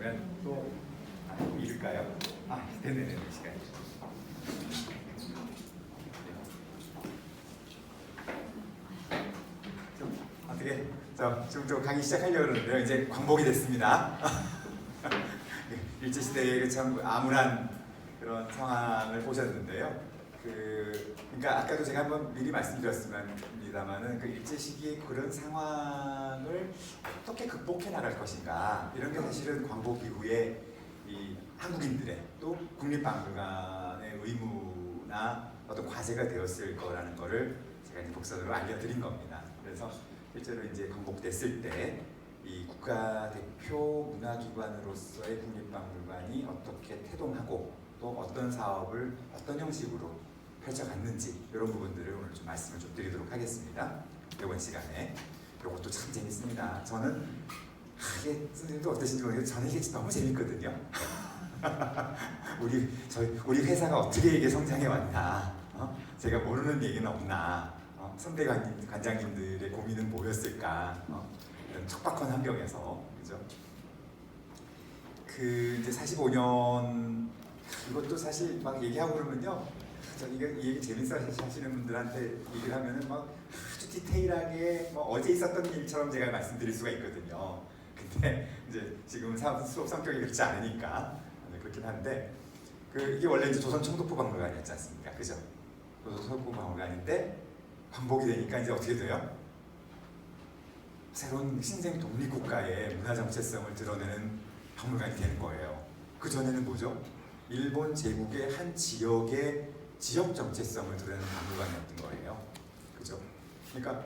그러면 또 읽을까요? 네네네 시간. 어떻게 지금 또 강의 시작하려고 그러는데요. 이제 광복이 됐습니다. 일제시대의 참 암울한 그런 상황을 보셨는데요. 그러니까 아까도 제가 한번 미리 말씀드렸습니다만은 그 일제 시기의 그런 상황을 어떻게 극복해 나갈 것인가 이런 게 사실은 광복 이후에 이 한국인들의 또 국립박물관의 의무나 어떤 과제가 되었을 거라는 거를 제가 이제 복선으로 알려드린 겁니다. 그래서 실제로 이제 광복됐을 때 이 국가대표 문화기관으로서의 국립박물관이 어떻게 태동하고 또 어떤 사업을 어떤 형식으로 펼쳐갔는지 이런 부분들을 오늘 좀 말씀을 좀 드리도록 하겠습니다. 이번 시간에 이것도 참 재밌습니다. 저는 이게 선생님도 어떠신지 모르겠는데 저는 이게 너무 재밌거든요. 우리 회사가 어떻게 이게 성장해 왔나, 제가 모르는 얘기는 없나, 선배 관장님들의 고민은 뭐였을까, 이런 척박한 환경에서 그죠? 이제 45년 이것도 사실 막 얘기하고 그러면요. 이게 얘기 재밌어 하시는 분들한테 얘기를 하면은 막 아주 디테일하게 어제 있었던 일처럼 제가 말씀드릴 수가 있거든요. 근데 이제 지금은 수업 성격이 그렇지 않으니까 그렇긴 한데 이게 원래 이제 조선 총독부 박물관이었지 않습니까? 그죠? 조선 총독부 박물관인데 광복이 되니까 이제 어떻게 돼요? 새로운 신생 독립국가의 문화 정체성을 드러내는 박물관이 되는 거예요. 그 전에는 뭐죠? 일본 제국의 한 지역의 지역 정체성을 드러내는 박물관이었던 거예요. 그죠? 그러니까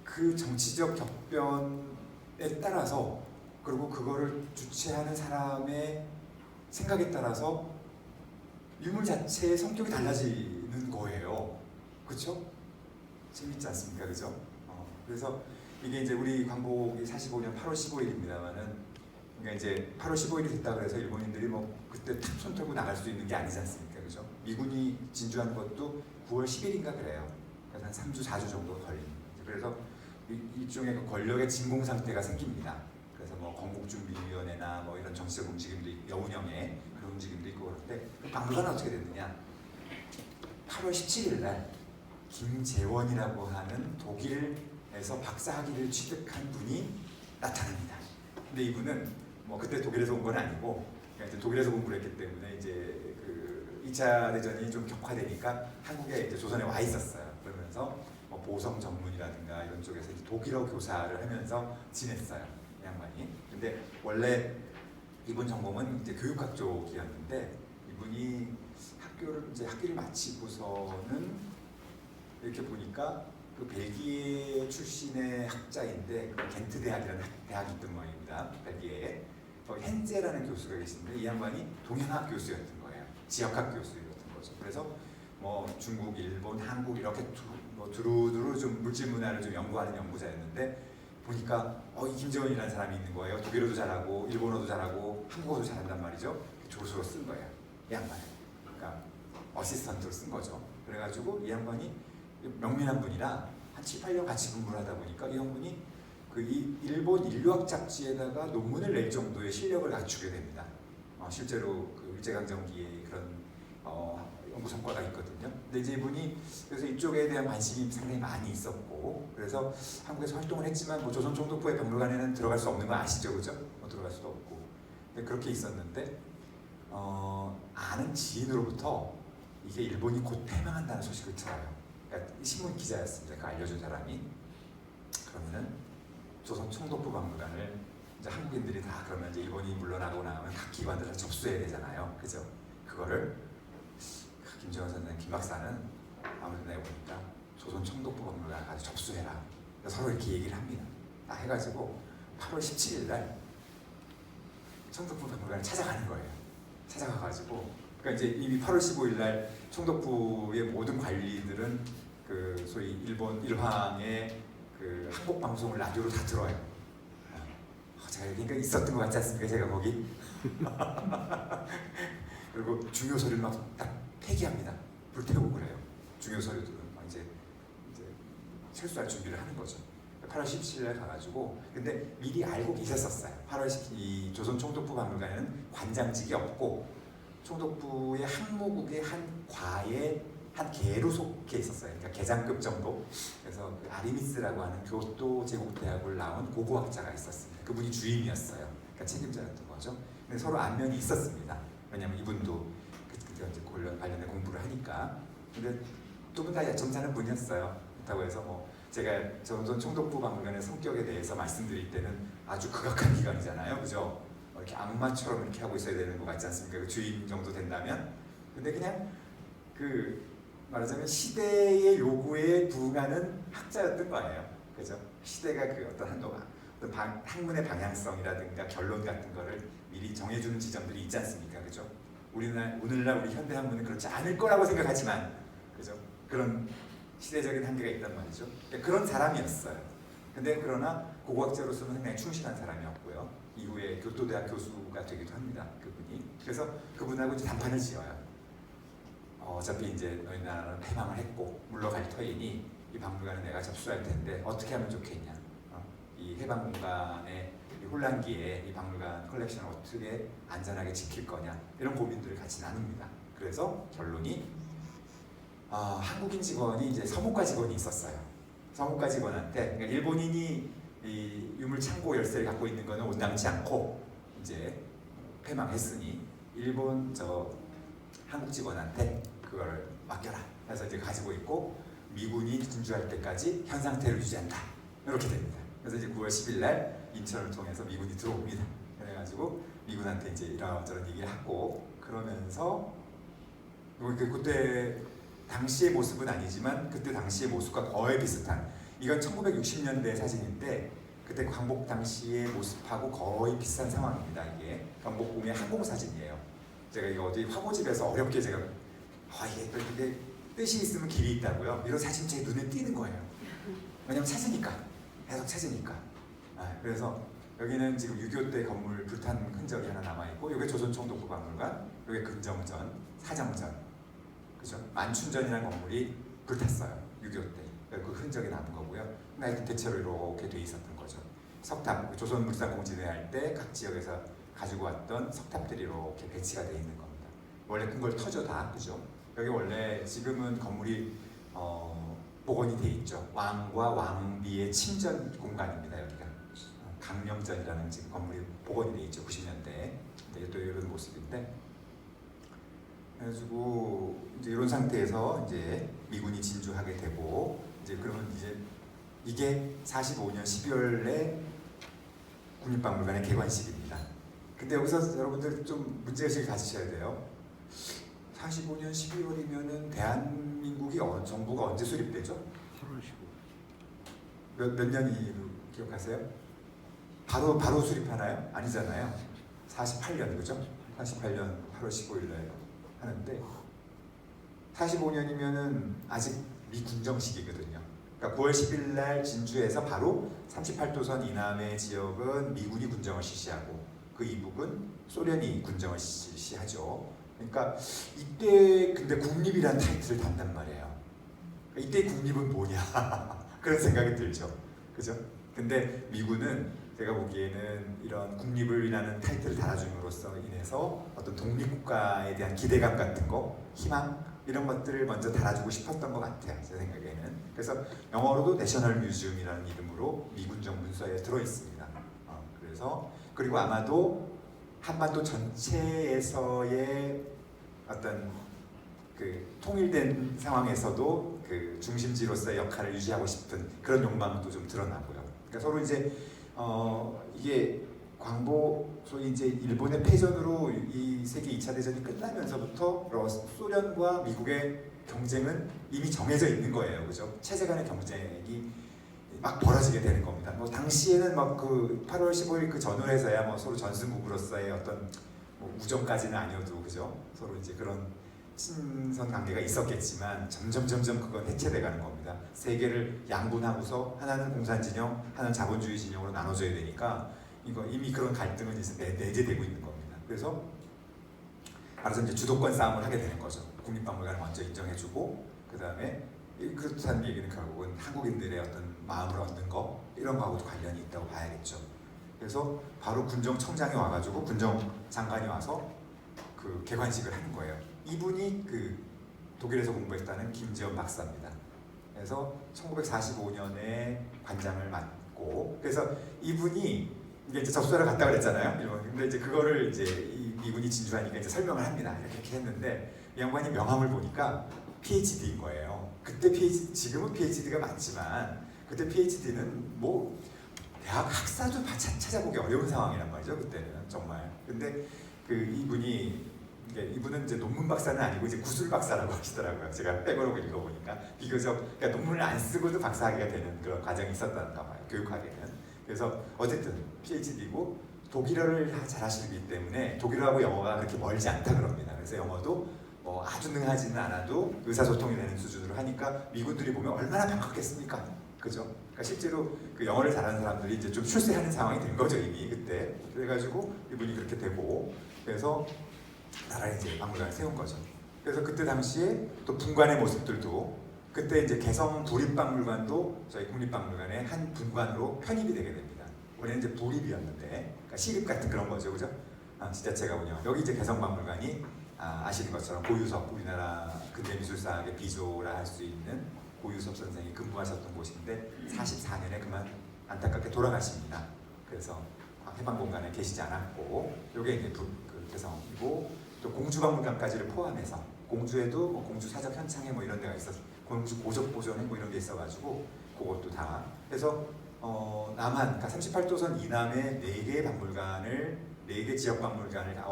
그 정치적 격변에 따라서 그리고 그거를 주최하는 사람의 생각에 따라서 유물 자체의 성격이 달라지는 거예요. 그렇죠? 재밌지 않습니까? 그죠? 그래서 이게 이제 우리 광복이 45년 8월 15일입니다만은 그러니까 이제 8월 15일이 됐다 그래서 일본인들이 그때 탁 손 털고 나갈 수 있는 게 아니지 않습니까? 그죠? 미군이 진주한 것도 9월 10일인가 그래요. 그래서 한 3주, 4주 정도 걸립니다. 그래서 일종의 그 권력의 진공 상태가 생깁니다. 그래서 건국준비위원회나 이런 정치적 움직임도 여운형의 그런 움직임도 있고 그런데 박물관은 어떻게 됐느냐? 8월 17일 날 김재원이라고 하는 독일에서 박사학위를 취득한 분이 나타납니다. 근데 이분은 그때 독일에서 온 건 아니고 이제 독일에서 공부를 했기 때문에 이제 2차 대전이 좀 격화되니까 한국에 이제 조선에 와 있었어요. 그러면서 보성 전문이라든가 이런 쪽에서 이제 독일어 교사를 하면서 지냈어요. 이 양반이. 근데 원래 이분 전공은 이제 교육학 쪽이었는데 이분이 학기를 마치고서는 이렇게 보니까 벨기에 출신의 학자인데 겐트 대학이라는 대학이 있던 모양입니다. 벨기에에 헨제라는 교수가 계시는데 이 양반이 동양학 교수였던 거예요. 지역학 교수였던 거죠. 그래서 중국, 일본, 한국 이렇게 두루두루 좀 물질 문화를 좀 연구하는 연구자였는데 보니까 이 김재원이라는 사람이 있는 거예요. 독일어도 잘하고 일본어도 잘하고 한국어도 잘한단 말이죠. 조수로 쓴 거예요. 이 양반을. 그러니까 어시스턴트로 쓴 거죠. 그래가지고 이 양반이 명민한 분이라 한 7, 8년 같이 근무를 하다 보니까 이 형분이 이 일본 인류학 잡지에다가 논문을 낼 정도의 실력을 갖추게 됩니다. 실제로 일제강점기에 그런 연구 성과가 있거든요. 근데 이제 이분이 그래서 이쪽에 대한 관심이 상당히 많이 있었고 그래서 한국에서 활동을 했지만 조선 총독부의 박물관에는 들어갈 수 없는 거 아시죠, 그죠? 들어갈 수도 없고. 근데 그렇게 있었는데 아는 지인으로부터 이게 일본이 곧 패망한다는 소식을 들어요. 그러니까 신문 기자였습니다. 그 알려준 사람이. 그러면은 조선 총독부 박물관을 이제 한국인들이 다 그러면 이제 일본이 물러나고 나면 각 기관들 다 접수해야 되잖아요. 그죠? 그거를 김재원 선생, 김 박사는 아무래도 내가 보니까 조선 총독부 박물관 가서 접수해라. 서로 이렇게 얘기를 합니다. 딱 해가지고 8월 17일 날 총독부 박물관을 찾아가는 거예요. 찾아가가지고 그러니까 이제 이미 8월 15일 날 총독부의 모든 관리들은 소위 일본 일황의 한국 방송을 라디오로 다 들어요. 제가 그러니까 있었던 것 같지 않습니까? 제가 거기. 그리고 중요 서류를 막 딱 폐기합니다. 불태우고 그래요. 중요 서류들은 이제 철수할 준비를 하는 거죠. 8월 17일에 가가지고 근데 미리 알고 계셨었어요. 8월 10일 이 조선 총독부 박물관에는 관장직이 없고 총독부의 항모국의 한 과의 한 계로 속해 있었어요. 그러니까 계장급 정도. 그래서 그 아리미스라고 하는 교토 제국대학을 나온 고고학자가 있었습니다. 그분이 주임이었어요. 그러니까 책임자였던 거죠. 근데 서로 안면이 있었습니다. 왜냐하면 이분도 관련된 공부를 하니까. 근데 두 분 다 점잖은 분이었어요. 그렇다고 해서 뭐 제가 조선 총독부 박물관의 성격에 대해서 말씀드릴 때는 아주 극악한 기관이잖아요, 그죠? 이렇게 악마처럼 이렇게 하고 있어야 되는 것 같지 않습니까? 그 주임 정도 된다면. 근데 그냥 그 말하자면 시대의 요구에 부응하는 학자였던 거예요, 그죠? 시대가 그 어떤 한동안 어떤 학문의 방향성이라든가 결론 같은 거를 미리 정해주는 지점들이 있지 않습니까, 그죠? 오늘날 우리 현대 학문은 그렇지 않을 거라고 생각하지만, 그죠? 그런 시대적인 한계가 있단 말이죠. 그러니까 그런 사람이었어요. 근데 그러나 고고학자로서는 굉장히 충실한 사람이었고요. 이후에 교토대학 교수가 되기도 합니다, 그분이. 그래서 그분하고 이제 담판을 지어요. 어차피 이제 너희 나라는 패망을 했고 물러갈 터이니 이 박물관을 내가 접수할 텐데 어떻게 하면 좋겠냐. 이 해방 공간의 이 혼란기에 이 박물관 컬렉션을 어떻게 안전하게 지킬 거냐, 이런 고민들을 같이 나눕니다. 그래서 결론이 한국인 직원이 이제 서무과 직원이 있었어요. 서무과 직원한테, 그러니까 일본인이 이 유물 창고 열쇠를 갖고 있는 거는 온당치 않고 이제 패망했으니 일본 한국 직원한테 그걸 맡겨라 해서 이제 가지고 있고 미군이 진주할 때까지 현 상태를 유지한다, 이렇게 됩니다. 그래서 이제 9월 10일 날 인천을 통해서 미군이 들어옵니다. 그래가지고 미군한테 이제 이런저런 얘기를 하고 그러면서 그때 당시의 모습은 아니지만 그때 당시의 모습과 거의 비슷한, 이건 1960년대 사진인데 그때 광복 당시의 모습하고 거의 비슷한 상황입니다. 이게 광복궁의 항공 사진이에요. 제가 이거 어디 화보집에서 어렵게 제가 이게 뜻이 있으면 길이 있다고요. 이런 사진 제 눈에 띄는 거예요. 왜냐면 찾으니까, 계속 찾으니까. 그래서 여기는 지금 6.25 때 건물 불탄 흔적이 하나 남아있고, 이게 조선총독부 박물관, 이게 근정전, 사정전, 그죠? 만춘전이라는 건물이 불탔어요. 6.25 때. 그 흔적이 남은 거고요. 하여튼 대체로 이렇게 돼 있었던 거죠. 석탑, 조선물산공진회 할 때 각 지역에서 가지고 왔던 석탑들이 이렇게 배치가 돼 있는 겁니다. 원래 큰 걸 터져 다, 그죠? 여기 원래 지금은 건물이 복원이 돼 있죠. 왕과 왕비의 침전 공간입니다. 여기가 강령전이라는 지금 건물이 복원이 돼 있죠. 90년대. 또 이런 모습인데, 그래가지고 이제 이런 상태에서 이제 미군이 진주하게 되고, 이제 그러면 이제 이게 45년 12월에 국립박물관의 개관식입니다. 근데 여기서 여러분들 좀 문제의식을 가지셔야 돼요. 45년 12월이면은 대한민국이 정부가 언제 수립되죠? 8월 15일. 몇 년이 기억하세요? 바로 수립하나요? 아니잖아요. 48년, 그죠? 48년 8월 15일에 하는데 45년이면은 아직 미군정식이거든요. 그러니까 9월 10일 날 진주에서 바로 38도선 이남의 지역은 미군이 군정을 실시하고 그 이북은 소련이 군정을 실시하죠. 그러니까 이때 근데 국립이라는 타이틀을 단단 말이에요. 그러니까 이때 국립은 뭐냐 그런 생각이 들죠, 그죠? 근데 미군은 제가 보기에는 이런 국립이라는 타이틀을 달아줌으로써 인해서 어떤 독립국가에 대한 기대감 같은 거, 희망 이런 것들을 먼저 달아주고 싶었던 것 같아요, 제 생각에는. 그래서 영어로도 내셔널 뮤지엄이라는 이름으로 미군정 문서에 들어 있습니다. 그래서 그리고 아마도 한반도 전체에서의 어떤 그 통일된 상황에서도 그 중심지로서의 역할을 유지하고 싶은 그런 욕망도 좀 드러나고요. 그러니까 서로 이제 이게 광복, 소위 이제 일본의 패전으로 이 세계 2차 대전이 끝나면서부터 소련과 미국의 경쟁은 이미 정해져 있는 거예요, 그죠? 체제 간의 경쟁이 막 벌어지게 되는 겁니다. 뭐 당시에는 막 그 8월 15일 그 전후에서야 뭐 서로 전승국으로서의 어떤 뭐 우정까지는 아니어도, 그죠? 서로 이제 그런 친선 관계가 있었겠지만 점점 그건 해체돼가는 겁니다. 세계를 양분하고서 하나는 공산 진영, 하나는 자본주의 진영으로 나눠져야 되니까 이거 이미 그런 갈등은 이제 내재되고 있는 겁니다. 그래서 알아서 이제 주도권 싸움을 하게 되는 거죠. 국립박물관을 먼저 인정해주고 그 다음에 그렇다는 얘기는 결국은 한국인들의 어떤 마음을 얻는 거 이런 거하고도 관련이 있다고 봐야겠죠. 그래서 바로 군정청장이 와가지고 군정장관이 와서 그 개관식을 하는 거예요. 이분이 그 독일에서 공부했다는 김지연 박사입니다. 그래서 1945년에 관장을 맡고, 그래서 이분이 이제 접수하러 갔다 그랬잖아요. 일본. 근데 이제 그거를 이제 이 미군이 진주하니까 이제 설명을 합니다. 이렇게 했는데 이 양반이 명함을 보니까 PhD인 거예요. 그때 지금은 PhD가 많지만 그때 PhD는 뭐 대학 학사도 찾아보기 어려운 상황이란 말이죠. 그때는 정말. 근데 그 이분은 이제 논문 박사는 아니고 이제 구술 박사라고 하시더라고요. 제가 백으로 읽어보니까 비교적 그러니까 논문을 안 쓰고도 박사학위가 되는 그런 과정이 있었다는가 봐요. 교육학에는. 그래서 어쨌든 PhD고 독일어를 잘하시기 때문에 독일어하고 영어가 그렇게 멀지 않다 그럽니다. 그래서 영어도 뭐 아주 능하지는 않아도 의사소통이 되는 수준으로 하니까 미군들이 보면 얼마나 반갑겠습니까? 그죠? 그러니까 실제로 그 영어를 잘하는 사람들이 이제 좀 출세하는 상황이 된 거죠 이미 그때. 그래가지고 이분이 그렇게 되고 그래서 나라에 이제 박물관을 세운 거죠. 그래서 그때 당시에 또 분관의 모습들도 그때 이제 개성 부립박물관도 저희 국립박물관의 한 분관으로 편입이 되게 됩니다. 원래는 이제 부립이었는데, 그러니까 시립 같은 그런 거죠, 그죠? 지자체가 운영. 여기 이제 개성박물관이 아시는 것처럼 고유섭, 우리나라 근대미술사학의 비조라 할 수 있는 고유섭 선생이 근무하셨던 곳인데 44년에 그만 안타깝게 돌아가십니다. 그래서 해방공간에 계시지 않았고, 이게 이제 그 개성이고 또 공주박물관까지를 포함해서 공주에도 뭐 공주 사적 현창회 뭐 이런 데가 있어서 공주 고적 보존회 뭐 이런 게 있어가지고 그것도 다 해서 남한 그러니까 38도선 이남의 4개의 박물관을 4개 지역 박물관을 다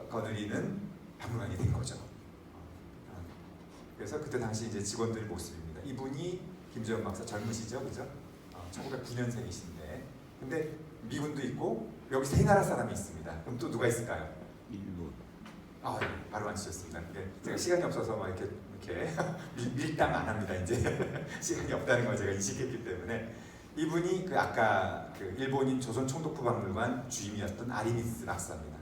거느리는 박물관이 된 거죠. 그래서 그때 당시 이제 직원들 모습입니다. 이분이 김재원 박사 젊으시죠, 그죠? 1909년생이신데, 근데 미군도 있고 여기 세 나라 사람이 있습니다. 그럼 또 누가 있을까요? 일본. 예, 바로 맞추셨습니다. 제가 시간이 없어서 막 이렇게 밀당 안 합니다. 이제 시간이 없다는 걸 제가 인식했기 때문에 이분이 그 아까 그 일본인 조선 총독부 박물관 주임이었던 아리미츠 박사입니다.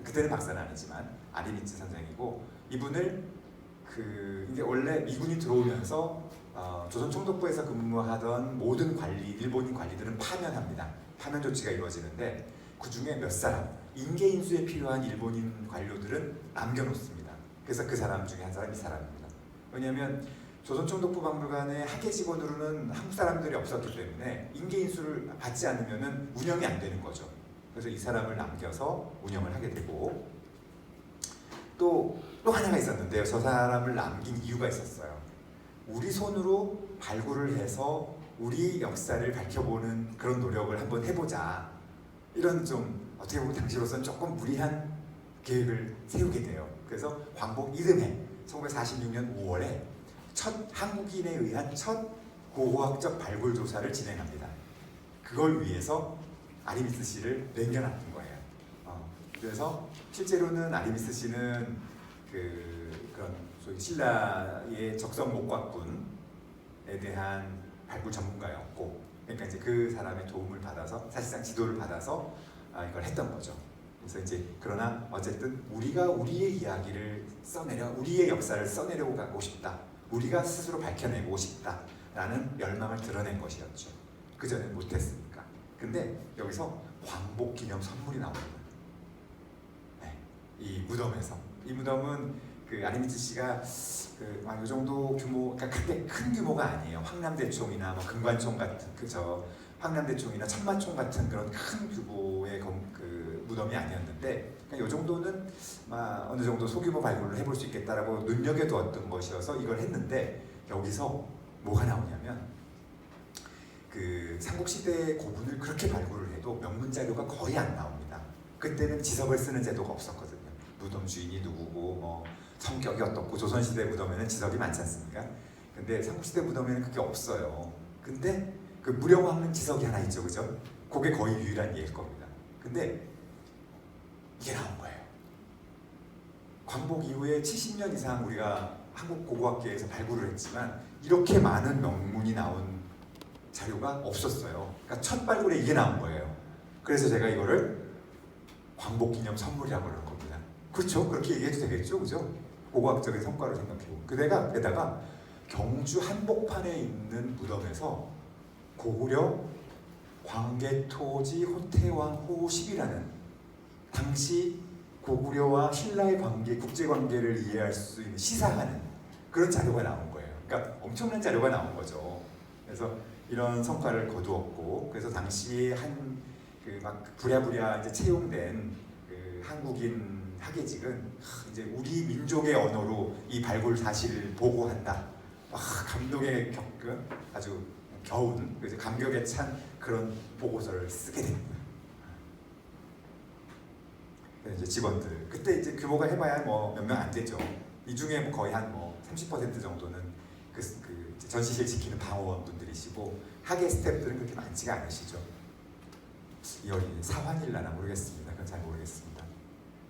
그때는 박사는 아니지만 아리미츠 선생이고 이분을 이게 원래 미군이 들어오면서 조선 총독부에서 근무하던 모든 일본인 관리들은 파면합니다. 파면 조치가 이루어지는데 그 중에 몇 사람 인계 인수에 필요한 일본인 관료들은 남겨놓습니다. 그래서 그 사람 중에 한 사람이 이 사람입니다. 왜냐하면 조선 총독부 박물관의 학예 직원으로는 한국 사람들이 없었기 때문에 인계 인수를 받지 않으면은 운영이 안 되는 거죠. 그래서 이 사람을 남겨서 운영을 하게 되고 또 하나가 있었는데요. 저 사람을 남긴 이유가 있었어요. 우리 손으로 발굴을 해서 우리 역사를 밝혀보는 그런 노력을 한번 해보자. 이런 좀 어떻게 보면 당시로서는 조금 무리한 계획을 세우게 돼요. 그래서 광복 이듬해 1946년 5월에 한국인에 의한 첫 고고학적 발굴 조사를 진행합니다. 그걸 위해서 아리미스 씨를 남겨놨던 거예요. 그래서 실제로는 아리미스 씨는 그런 소위 신라의 적성 목각군에 대한 발굴 전문가였고, 그러니까 이제 그 사람의 도움을 받아서 사실상 지도를 받아서 이걸 했던 거죠. 그래서 이제 그러나 어쨌든 우리가 우리의 이야기를 우리의 역사를 써내려고 가고 싶다. 우리가 스스로 밝혀내고 싶다라는 열망을 드러낸 것이었죠. 그 전에 못했으니까. 근데 여기서 광복 기념 선물이 나옵니다. 네, 이 무덤에서. 이 무덤은 그 아리미츠 씨가 이 정도 규모, 그러니까 큰 규모가 아니에요. 황남대총이나 뭐 금관총 같은 황남대총이나 천마총 같은 그런 큰 규모의 그 무덤이 아니었는데, 그러니까 이 정도는 어느 정도 소규모 발굴을 해볼 수 있겠다라고 눈여겨두었던 것이어서 이걸 했는데 여기서 뭐가 나오냐면 그 삼국시대 고분을 그렇게 발굴을 해도 명문 자료가 거의 안 나옵니다. 그때는 지석을 쓰는 제도가 없었거든요. 무덤 주인이 누구고 뭐 성격이 어떻고 조선시대 무덤에는 지석이 많지 않습니까? 근데 삼국시대 무덤에는 그게 없어요. 근데 그 무령왕릉 지석이 하나 있죠, 그죠? 그게 거의 유일한 예일 겁니다. 근데 이게 나온 거예요. 광복 이후에 70년 이상 우리가 한국 고고학계에서 발굴을 했지만 이렇게 많은 명문이 나온 자료가 없었어요. 그러니까 첫 발굴에 이게 나온 거예요. 그래서 제가 이거를 광복기념 선물이라고 그러는 겁니다. 그렇죠? 그렇게 얘기해도 되겠죠, 그죠? 고고학적인 성과를 생각해보고 게다가 경주 한복판에 있는 무덤에서 고구려 광개토지 호태왕 호십이라는 당시 고구려와 신라의 관계, 국제 관계를 이해할 수 있는 시사하는 그런 자료가 나온 거예요. 그러니까 엄청난 자료가 나온 거죠. 그래서 이런 성과를 거두었고, 그래서 당시에 한 그 막 부랴부랴 이제 채용된 그 한국인 학예직은 이제 우리 민족의 언어로 이 발굴 사실을 보고한다. 감동에 겪은 아주 겨운, 그래서 감격에 찬 그런 보고서를 쓰게 됩니다. 이제 직원들 그때 이제 규모가 해봐야 뭐 몇 명 안 되죠. 이 중에 뭐 거의 한 뭐 30% 정도는 그 전시실 지키는 방어원 분들이시고 학예 스태프들은 그렇게 많지가 않으시죠. 이 어린이 사환일라나 모르겠습니다. 그건 잘 모르겠습니다.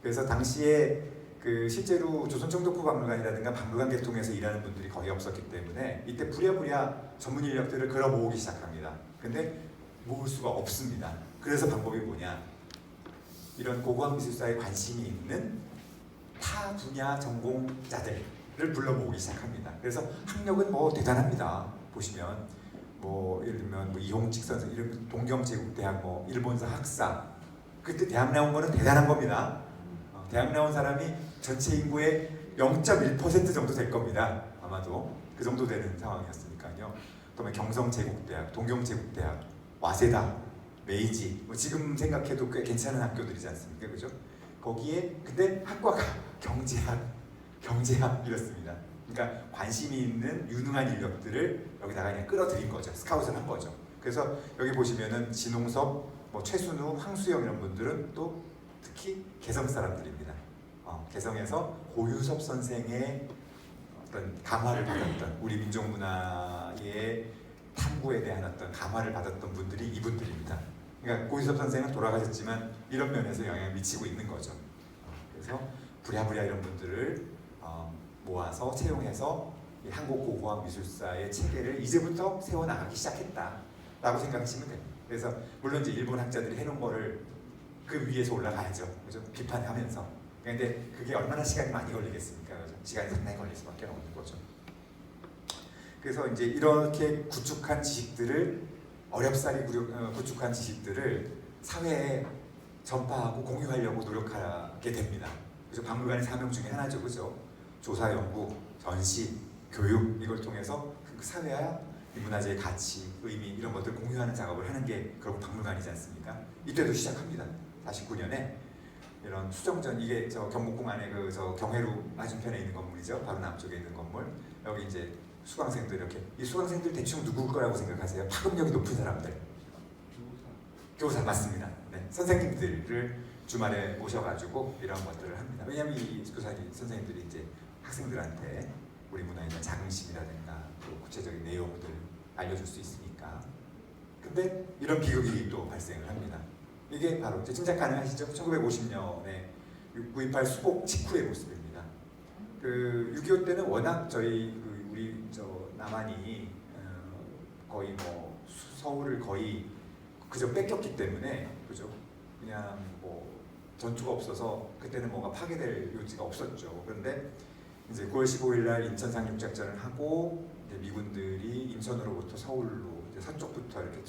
그래서 당시에 그 실제로 조선청독부박물관이라든가 박물관 계통에서 일하는 분들이 거의 없었기 때문에 이때 부랴부랴 전문 인력들을 걸어 모으기 시작합니다. 근데 모을 수가 없습니다. 그래서 방법이 뭐냐? 이런 고고학 미술사에 관심이 있는 타 분야 전공자들을 불러 모으기 시작합니다. 그래서 학력은 뭐 대단합니다. 보시면 뭐 예를 들면 뭐 이홍직 선생, 이런 동경제국대학 뭐 일본사 학사, 그때 대학 나온 거는 대단한 겁니다. 대학 나온 사람이 전체 인구의 0.1% 정도 될 겁니다. 아마도 그 정도 되는 상황이었으니까요. 그다음에 경성제국대학, 동경제국대학, 와세다, 메이지, 뭐 지금 생각해도 꽤 괜찮은 학교들이지 않습니까, 그죠? 거기에 근데 학과가 경제학 이렇습니다. 그러니까 관심이 있는 유능한 인력들을 여기다가 그냥 끌어들인 거죠. 스카웃을 한 거죠. 그래서 여기 보시면은 진홍섭, 뭐 최순우, 황수영 이런 분들은 또 특히 개성 사람들입니다. 개성에서 고유섭 선생의 어떤 감화를 받았던 우리 민족 문화의 탐구에 대한 어떤 감화를 받았던 분들이 이분들입니다. 그러니까 고유섭 선생은 돌아가셨지만 이런 면에서 영향을 미치고 있는 거죠. 그래서 부랴부랴 이런 분들을 모아서 채용해서 이 한국고고학미술사의 체계를 이제부터 세워나가기 시작했다라고 생각하시면 됩니다. 그래서 물론 이제 일본 학자들이 해놓은 거를 그 위에서 올라가야죠. 그죠? 비판하면서. 근데 그게 얼마나 시간이 많이 걸리겠습니까? 그죠? 시간이 상당히 걸릴 수밖에 없는 거죠. 그래서 이제 이렇게 구축한 지식들을 어렵사리 구축한 지식들을 사회에 전파하고 공유하려고 노력하게 됩니다. 그래서 박물관의 사명 중에 하나죠, 그죠? 조사 연구, 전시, 교육 이걸 통해서 그 사회와 문화재의 가치, 의미 이런 것들 공유하는 작업을 하는 게 결국 박물관이지 않습니까? 이때도 시작합니다. 49년에 이런 수정전, 이게 저 경복궁 안에 그 저 경회로 맞은편에 있는 건물이죠. 바로 남쪽에 있는 건물. 여기 이제 수강생들 이렇게, 이 수강생들 대충 누구일 거라고 생각하세요? 파급력이 높은 사람들. 교사 맞습니다. 네, 선생님들을 주말에 모셔가지고 이런 것들을 합니다. 왜냐하면 이 교사님 선생님들이 이제 학생들한테 우리 문화에 대한 자긍심이라든가 또 구체적인 내용들 알려줄 수 있으니까. 근데 이런 비극이 또 발생을 합니다. 이게 바로 이제 짐작 가능하시죠? 1950년에 9.28 수복 직후의 모습입니다. 그 6.25 때는 워낙 저희 우리 저 남한이 거의 뭐 서울을 거의 그저 뺏겼기 때문에, 그죠? 그냥 뭐 전투가 없어서 그때는 뭔가 파괴될 요지가 없었죠. 그런데 이제 9월 15일 날 인천 상륙작전을 하고 이제 미군들이 인천으로부터 서울로 이제 서쪽부터 이렇게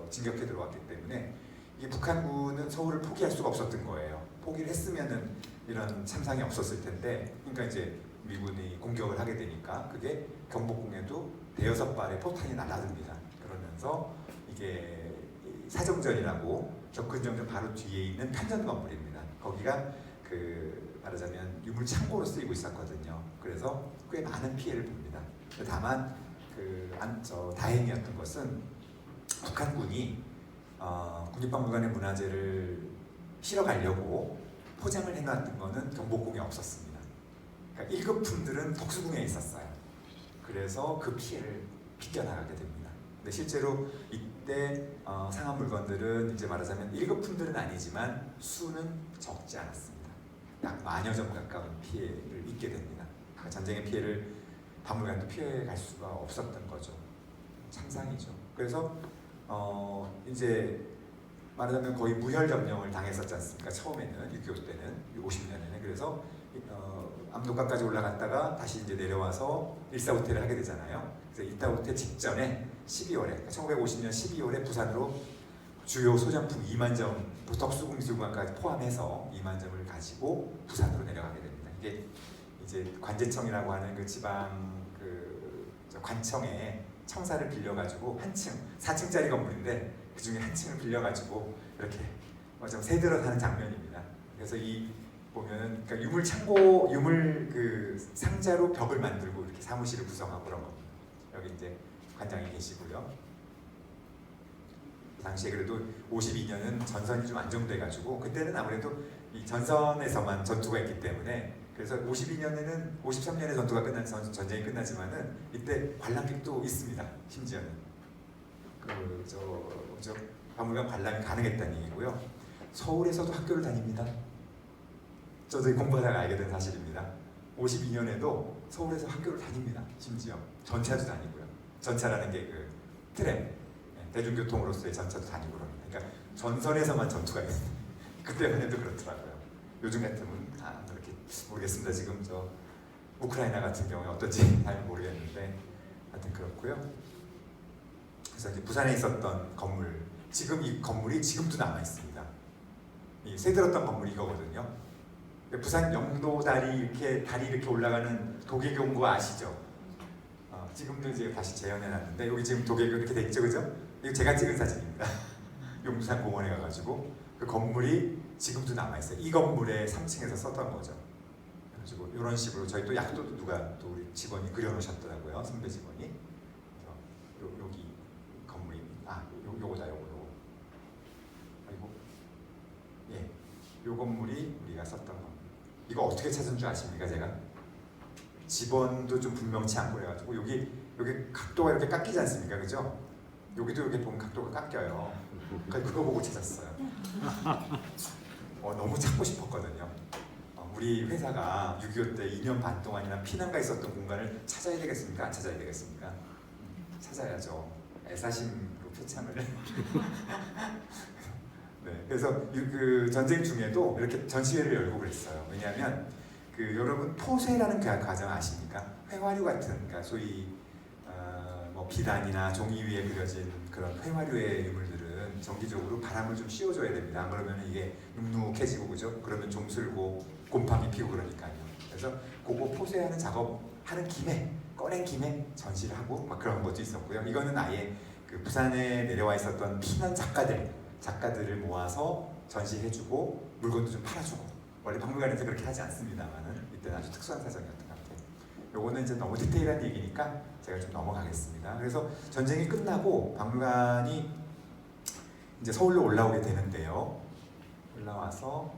진격해 들어왔기 때문에 이 북한군은 서울을 포기할 수가 없었던 거예요. 포기를 했으면은 이런 참상이 없었을 텐데, 그러니까 이제 미군이 공격을 하게 되니까 그게 경복궁에도 대여섯 발의 포탄이 날아듭니다. 그러면서 이게 사정전이라고 접근정전 바로 뒤에 있는 편전 건물입니다. 거기가 그 말하자면 유물 창고로 쓰이고 있었거든요. 그래서 꽤 많은 피해를 봅니다. 다만 다행이었던 것은 북한군이 국립박물관의 문화재를 실어가려고 포장을 해놨던 거는 경복궁에 없었습니다. 그러니까 1급품들은 덕수궁에 있었어요. 그래서 그 피해를 비껴나가게 됩니다. 근데 실제로 이때 상한 물건들은 이제 말하자면 1급품들은 아니지만 수는 적지 않았습니다. 약 10,000여 점 가까운 피해를 입게 됩니다. 전쟁의 피해를 박물관도 피해갈 수가 없었던 거죠. 참상이죠. 그래서 이제 말하자면 거의 무혈 점령을 당했었지 않습니까? 처음에는 6.25 때는 50년에는 그래서 압록강까지 올라갔다가 다시 이제 내려와서 일사후퇴를 하게 되잖아요. 그래서 일사후퇴 직전에 12월에 1950년 12월에 부산으로 주요 소장품 2만 점 덕수궁미술관까지 포함해서 2만 점을 가지고 부산으로 내려가게 됩니다. 이게 이제 관제청이라고 하는 그 지방 저 관청에 청사를 빌려가지고 한 층, 4층짜리 건물인데 그 중에 한 층을 빌려가지고 이렇게 좀 새들어 사는 장면입니다. 그래서 이 보면은 그러니까 유물 창고, 유물 그 상자로 벽을 만들고 이렇게 사무실을 구성하고 그런 겁니다. 여기 이제 관장이 계시고요. 당시에 그래도 52년은 전선이 좀 안정돼가지고 그때는 아무래도 이 전선에서만 전투가 있기 때문에 그래서 52년에는 53년에 전투가 끝난 전쟁이 끝나지만은 이때 관람객도 있습니다. 심지어는 저 박물관 관람이 가능했다는 얘기고요. 서울에서도 학교를 다닙니다. 저도 공부하다가 알게 된 사실입니다. 52년에도 서울에서 학교를 다닙니다. 심지어 전차도 다니고요. 전차라는 게 그 트램, 대중교통으로서의 전차도 다니고 그럽니다. 그러니까 전선에서만 전투가 있어요. 그때만 해도 그렇더라고요. 요즘 같으면 그렇게 모르겠습니다. 지금 저 우크라이나 같은 경우에 어떨지 잘 모르겠는데 하여튼 그렇고요. 그래서 이제 부산에 있었던 건물, 지금 이 건물이 지금도 남아 있습니다. 이 새들었던 건물이 이거거든요. 부산 영도다리 이렇게 다리 이렇게 올라가는 도계교 거 아시죠? 지금도 이제 다시 재현해놨는데 여기 지금 도계교 이렇게 돼 있죠, 그죠? 이거 제가 찍은 사진입니다. 용두산 공원에 가가지고 그 건물이 지금도 남아 있어요. 이 건물에 3층에서 썼던 거죠. 그래가지고 이런 식으로 저희 또 약도도 누가 또 우리 직원이 그려놓으셨더라고요, 선배 직원이. 여기 건물이 요거다 요거. 아이고 예, 요 건물이 우리가 썼던 건물. 이거 어떻게 찾은 줄 아십니까? 제가 집원도 좀 분명치 않고 그래가지고 여기 각도가 이렇게 깎이지 않습니까? 그죠? 여기도 이렇게 보면 각도가 깎여요. 그러니까 그거 보고 찾았어요. 너무 찾고 싶었거든요. 우리 회사가 6.25 때 2년 반 동안이나 피난가 있었던 공간을 찾아야 되겠습니까? 안 찾아야 되겠습니까? 찾아야죠. 애사심으로 표창을. 네, 그래서 그 전쟁 중에도 이렇게 전시회를 열고 그랬어요. 왜냐하면 그 여러분 포쇄라는 과정 아십니까? 회화류 같은, 그러니까 소위 뭐 비단이나 종이 위에 그려진 그런 회화류의 유물들은 정기적으로 바람을 좀 씌워줘야 됩니다. 안 그러면 이게 눅눅해지고 그죠? 그러면 좀슬고 곰팡이 피고 그러니까요. 그래서 그거 포쇄하는 작업 하는 김에 꺼낸 김에 전시를 하고 막 그런 것도 있었고요. 이거는 아예 그 부산에 내려와 있었던 피난 작가들을 모아서 전시해주고 물건도 좀 팔아주고. 원래 박물관에서 그렇게 하지 않습니다만은 이때는 아주 특수한 사정이었던 것 같아요. 요거는 이제 너무 디테일한 얘기니까 제가 좀 넘어가겠습니다. 그래서 전쟁이 끝나고 박물관이 이제 서울로 올라오게 되는데요. 올라와서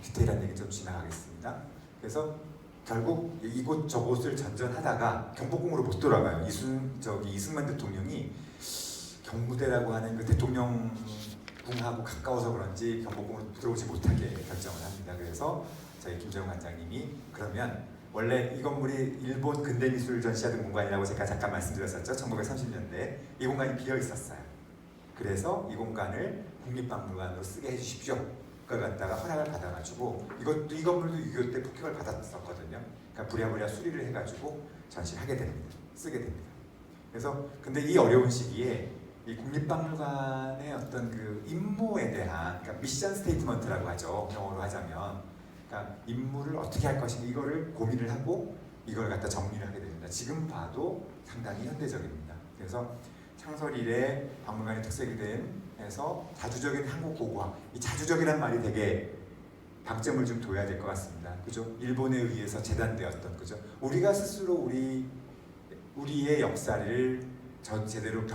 디테일한 얘기 좀 지나가겠습니다. 그래서 결국 이곳 저곳을 전전하다가 경복궁으로 못 돌아가요. 이승만 대통령이 경무대라고 하는 그 대통령궁하고 가까워서 그런지 경복궁으로 들어오지 못하게 결정을 합니다. 그래서 저희 김재용 관장님이 그러면 원래 이 건물이 일본 근대미술 전시하던 공간이라고 제가 잠깐 말씀드렸었죠. 1930년대 이 공간이 비어 있었어요. 그래서 이 공간을 국립박물관으로 쓰게 해주십시오. 그걸 갖다가 허락을 받아가지고 이 건물도 6.25 때 폭격을 받았었거든요. 그러니까 부랴부랴 수리를 해가지고 전시를 하게 됩니다. 쓰게 됩니다. 그래서 근데 이 어려운 시기에 이 국립박물관의 어떤 그 임무에 대한, 그러니까 미션 스테이트먼트라고 하죠. 영어로 하자면, 그러니까 임무를 어떻게 할 것인가 이거를 고민을 하고 이걸 갖다 정리를 하게 됩니다. 지금 봐도 상당히 현대적입니다. 그래서 창설 이래 박물관의 특색이 해서 자주적인 한국 고고학, 이 자주적이라는 말이 되게 방점을 좀 둬야 될 것 같습니다. 그죠? 일본에 의해서 재단되었던, 그죠? 우리가 스스로 우리의 역사를 제대로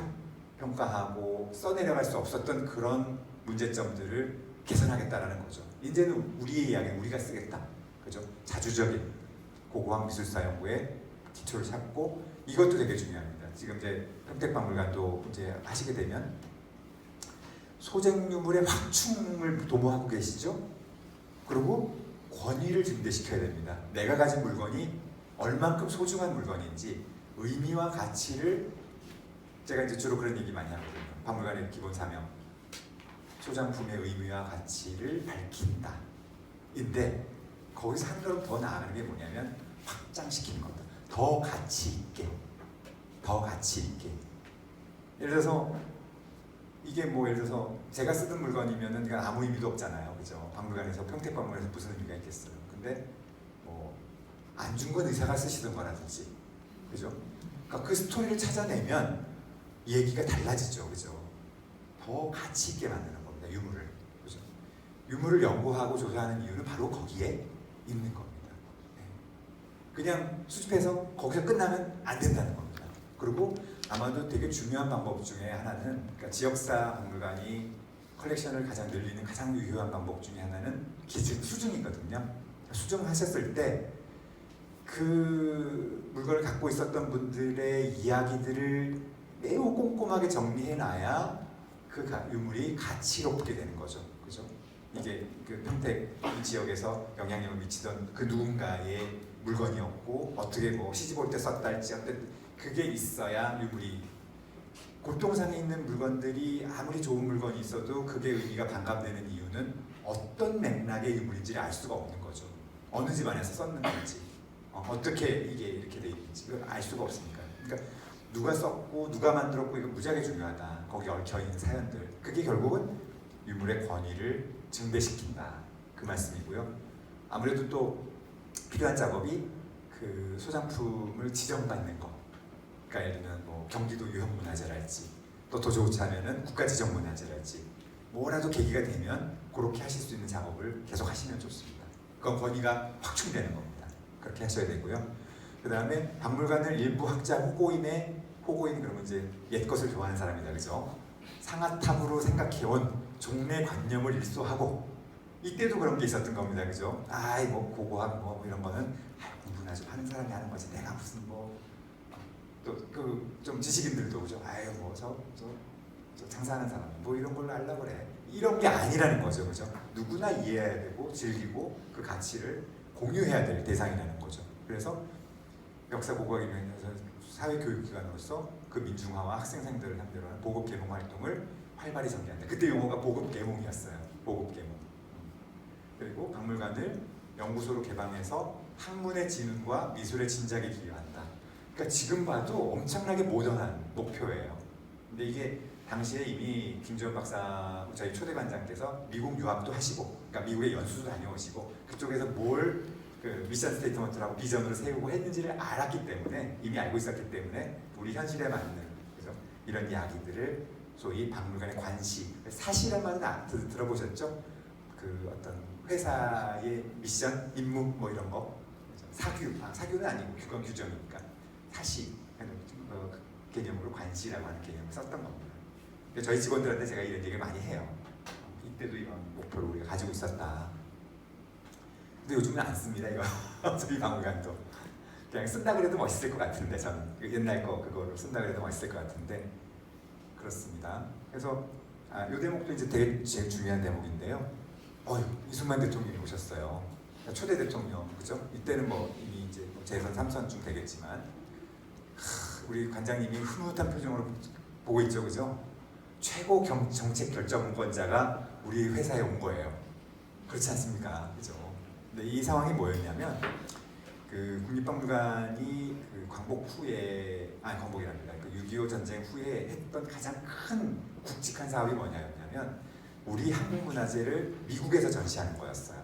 평가하고 써내려갈 수 없었던 그런 문제점들을 개선하겠다라는 거죠. 이제는 우리의 이야기는 우리가 쓰겠다. 그죠? 자주적인 고고학 미술사 연구에 기초를 잡고 이것도 되게 중요합니다. 지금 이제 평택박물관도 이제 하시게 되면 소쟁유물의 확충을 도모하고 계시죠? 그리고 권위를 증대시켜야 됩니다. 내가 가진 물건이 얼만큼 소중한 물건인지 의미와 가치를, 제가 이제 주로 그런 얘기 많이 하거든요. 박물관의 기본 사명. 소장품의 의미와 가치를 밝힌다. 인데 거기서 한 걸음 더 나아가는 게 뭐냐면 확장시키는 겁니다. 더 가치 있게, 더 가치 있게. 예를 들어서 이게 뭐 예를 들어서 제가 쓰던 물건이면은 그냥 아무 의미도 없잖아요, 그죠? 박물관에서 평택박물관에서 무슨 의미가 있겠어요? 근데 뭐 안 준 건 의사가 쓰시던 거라든지, 그죠? 그러니까 그 스토리를 찾아내면 얘기가 달라지죠, 그죠? 더 가치 있게 만드는 겁니다, 유물을, 그죠? 유물을 연구하고 조사하는 이유는 바로 거기에 있는 겁니다. 네. 그냥 수집해서 거기서 끝나면 안 된다는 겁니다. 그리고 아마도 되게 중요한 방법 중에 하나는, 그러니까 지역사 박물관이 컬렉션을 가장 늘리는 가장 유효한 방법 중에 하나는 기준 수중이거든요. 수중하셨을 때 그 물건을 갖고 있었던 분들의 이야기들을 매우 꼼꼼하게 정리해놔야 그 유물이 가치롭게 되는 거죠, 그죠? 이게 그 평택 이 지역에서 영향력을 미치던 그 누군가의 물건이었고 어떻게 뭐 시집 올 때 썼다 할지 어떤 그게 있어야 유물이, 골동상에 있는 물건들이 아무리 좋은 물건이 있어도 그게 의미가 반감되는 이유는 어떤 맥락의 유물인지 알 수가 없는 거죠. 어느 집안에서 썼는 건지, 어떻게 이게 이렇게 돼 있는지 그걸 알 수가 없으니까. 그러니까 누가 썼고 누가 만들었고 이거 무지하게 중요하다. 거기 얽혀 있는 사연들, 그게 결국은 유물의 권위를 증대시킨다, 그 말씀이고요. 아무래도 또 필요한 작업이 그 소장품을 지정받는 거. 그러니까 예를 들면 뭐 경기도 유형문화재랄지, 또 더 좋지 않으면은 국가지정문화재랄지, 뭐라도 계기가 되면 그렇게 하실 수 있는 작업을 계속 하시면 좋습니다. 그건 권위가 확충되는 겁니다. 그렇게 하셔야 되고요. 그 다음에 박물관을 일부 학자 호고인 그러면 이제 옛 것을 좋아하는 사람이다, 그죠? 상아탑으로 생각해온 종래관념을 일소하고, 이때도 그런 게 있었던 겁니다, 그죠? 아이 뭐 고고학 뭐 이런 거는 공부나 좀 하는 사람이 하는 거지, 내가 무슨 뭐 또 그 좀 지식인들도 그죠? 아유 뭐 저 장사하는 사람 뭐 이런 걸로 하려고 그래, 이런 게 아니라는 거죠, 그죠? 누구나 이해해야 되고 즐기고 그 가치를 공유해야 될 대상이라는 거죠. 그래서 역사 보고하기로 해서 사회교육기관으로서 그 민중화와 학생들을 상대로 하는 보급 계몽 활동을 활발히 전개한다. 그때 용어가 보급 계몽이었어요. 보급 계몽. 그리고 박물관을 연구소로 개방해서 학문의 진흥과 미술의 진작에 기여한다. 그러니까 지금 봐도 엄청나게 모던한 목표예요. 근데 이게 당시에 이미 김지원 박사, 저희 초대반장께서 미국 유학도 하시고, 그러니까 미국에 연수도 다녀오시고 그쪽에서 뭘 그 미션 스테이트먼트라고 비전으로 세우고 했는지를 알았기 때문에, 이미 알고 있었기 때문에 우리 현실에 맞는, 그래서 이런 이야기들을 소위 박물관의 관시, 사실한 말은 들어보셨죠? 그 어떤 회사의 미션, 임무 뭐 이런 거, 사규는 아니고 그건 규정이니까 사시, 그 개념으로 관시라고 하는 개념을 썼던 겁니다. 저희 직원들한테 제가 이런 얘기를 많이 해요. 이때도 이런 목표를 우리가 가지고 있었다. 근데 요즘은 안 씁니다, 이거. 저희 박물관도 그냥 쓴다 그래도 멋있을 것 같은데, 저는 옛날 거 그거를 쓴다 그래도 멋있을 것 같은데, 그렇습니다. 그래서 이 대목도 이제 되게 제일 중요한 대목인데요. 이승만 대통령이 오셨어요. 초대 대통령, 그죠? 이때는 뭐 이미 이제 재선 3선쯤 되겠지만, 우리 관장님이 흐뭇한 표정으로 보고 있죠, 그죠? 최고 정책 결정권자가 우리 회사에 온 거예요. 그렇지 않습니까, 그죠? 근데 이 상황이 뭐였냐면, 그 국립박물관이 그 광복이랍니다. 그 6.25 전쟁 후에 했던 가장 큰 굵직한 사업이 뭐냐면, 우리 한국문화재를 미국에서 전시하는 거였어요.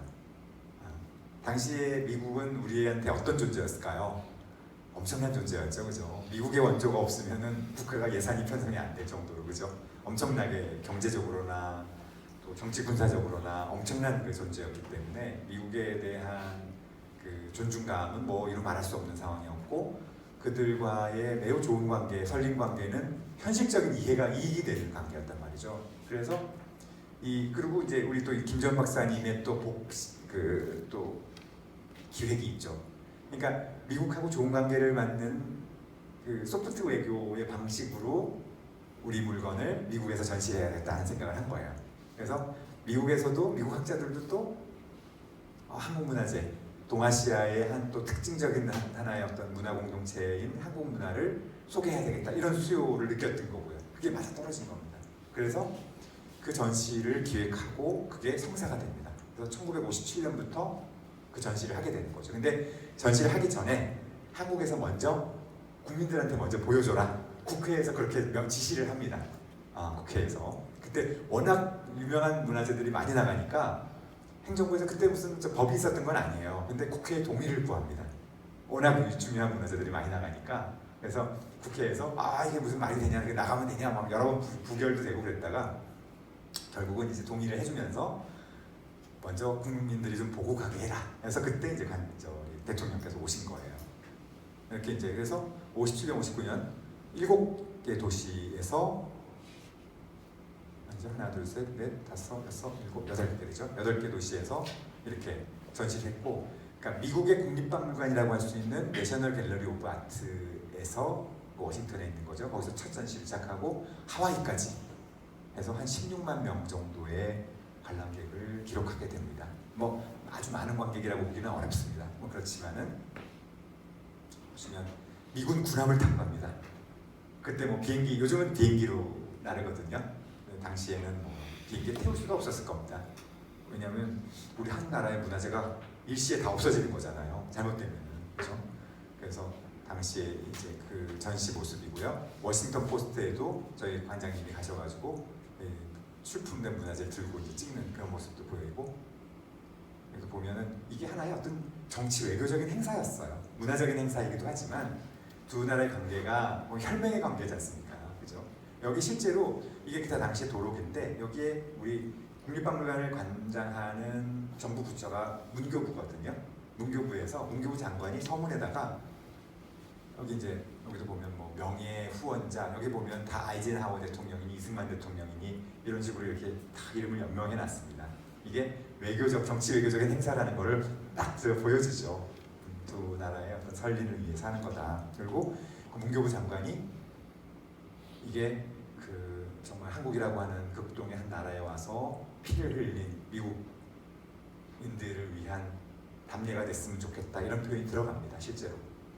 당시에 미국은 우리한테 어떤 존재였을까요? 엄청난 존재였죠, 그죠? 미국의 원조가 없으면은 국가가 예산이 편성이 안 될 정도로, 그죠? 엄청나게 경제적으로나 또 정치 군사적으로나 엄청난 그 존재였기 때문에 미국에 대한 그 존중감은 뭐 이루 말할 수 없는 상황이었고, 그들과의 매우 좋은 관계, 설린 관계는 현실적인 이익이 되는 관계였단 말이죠. 그래서 그리고 이제 우리 또 김전 박사님의 또 기획이 있죠. 그러니까 미국하고 좋은 관계를 맺는 그 소프트 외교의 방식으로 우리 물건을 미국에서 전시해야겠다는 생각을 한 거예요. 그래서 미국에서도, 미국 학자들도 또 한국 문화재, 동아시아의 한 또 특징적인 하나의 어떤 문화 공동체인 한국 문화를 소개해야 되겠다, 이런 수요를 느꼈던 거고요. 그게 맞아 떨어진 겁니다. 그래서 그 전시를 기획하고 그게 성사가 됩니다. 그래서 1957년부터 그 전시를 하게 되는 거죠. 근데 전시를 하기 전에 한국에서 먼저 국민들한테 먼저 보여줘라. 국회에서 그렇게 지시를 합니다. 국회에서. 그때 워낙 유명한 문화재들이 많이 나가니까 행정부에서 그때 무슨 법이 있었던 건 아니에요. 근데 국회의 동의를 구합니다. 워낙 중요한 문화재들이 많이 나가니까. 그래서 국회에서 이게 무슨 말이 되냐, 이게 나가면 되냐, 막 여러 번 부결도 되고 그랬다가 결국은 이제 동의를 해주면서 먼저 국민들이 좀 보고 가게 해라. 그래서 그때 이제 대통령께서 오신 거예요. 이렇게 이제 그래서 57년, 59년 7개 도시에서 이제 하나, 둘, 셋, 넷, 다섯, 여섯, 일곱, 8개 되죠. 8개 도시에서 이렇게 전시를 했고, 그러니까 미국의 국립박물관이라고 할 수 있는 내셔널 갤러리 오브 아트에서 워싱턴에 있는 거죠. 거기서 첫 전시를 시작하고 하와이까지 해서 한 16만 명 정도의 관람객을 기록하게 됩니다. 뭐 아주 많은 관객이라고 보기는 어렵습니다. 뭐 그렇지만은 보시면 미군 군함을 탄 겁니다. 그때 뭐 비행기, 요즘은 비행기로 나르거든요. 당시에는 뭐 비행기에 태울 수가 없었을 겁니다. 왜냐하면 우리 한 나라의 문화재가 일시에 다 없어지는 거잖아요. 잘못되면, 그렇죠? 그래서 당시에 이제 그 전시 모습이고요. 워싱턴 포스트에도 저희 관장님이 가셔가지고 출품된 문화재를 들고 이제 찍는 그런 모습도 보이고, 여기 보면은 이게 하나의 어떤 정치 외교적인 행사였어요. 문화적인 행사이기도 하지만 두 나라의 관계가 뭐 혈맹의 관계지 않습니까? 그죠? 여기 실제로 이게 그때 당시의 도로인데 여기에 우리 국립박물관을 관장하는 정부 부처가 문교부거든요. 문교부에서 문교부 장관이 서문에다가 여기 이제 여기도 보면 뭐 명예 후원자, 여기 보면 다 아이젠하워 대통령이니 이승만 대통령이니 이런 식으로 이렇게 다 이름을 연명해 놨습니다. 이게 외교적, 정치 외교적인 행사라는 거를 딱 보여주죠. 두 나라의 어떤 설린을 위해서 하는 거다. 그리고 그 문교부 장관이 이게 그 정말 한국이라고 하는 극동의 한 나라에 와서 피를 흘린 미국인들을 위한 담례가 됐으면 좋겠다, 이런 표현이 들어갑니다. 실제로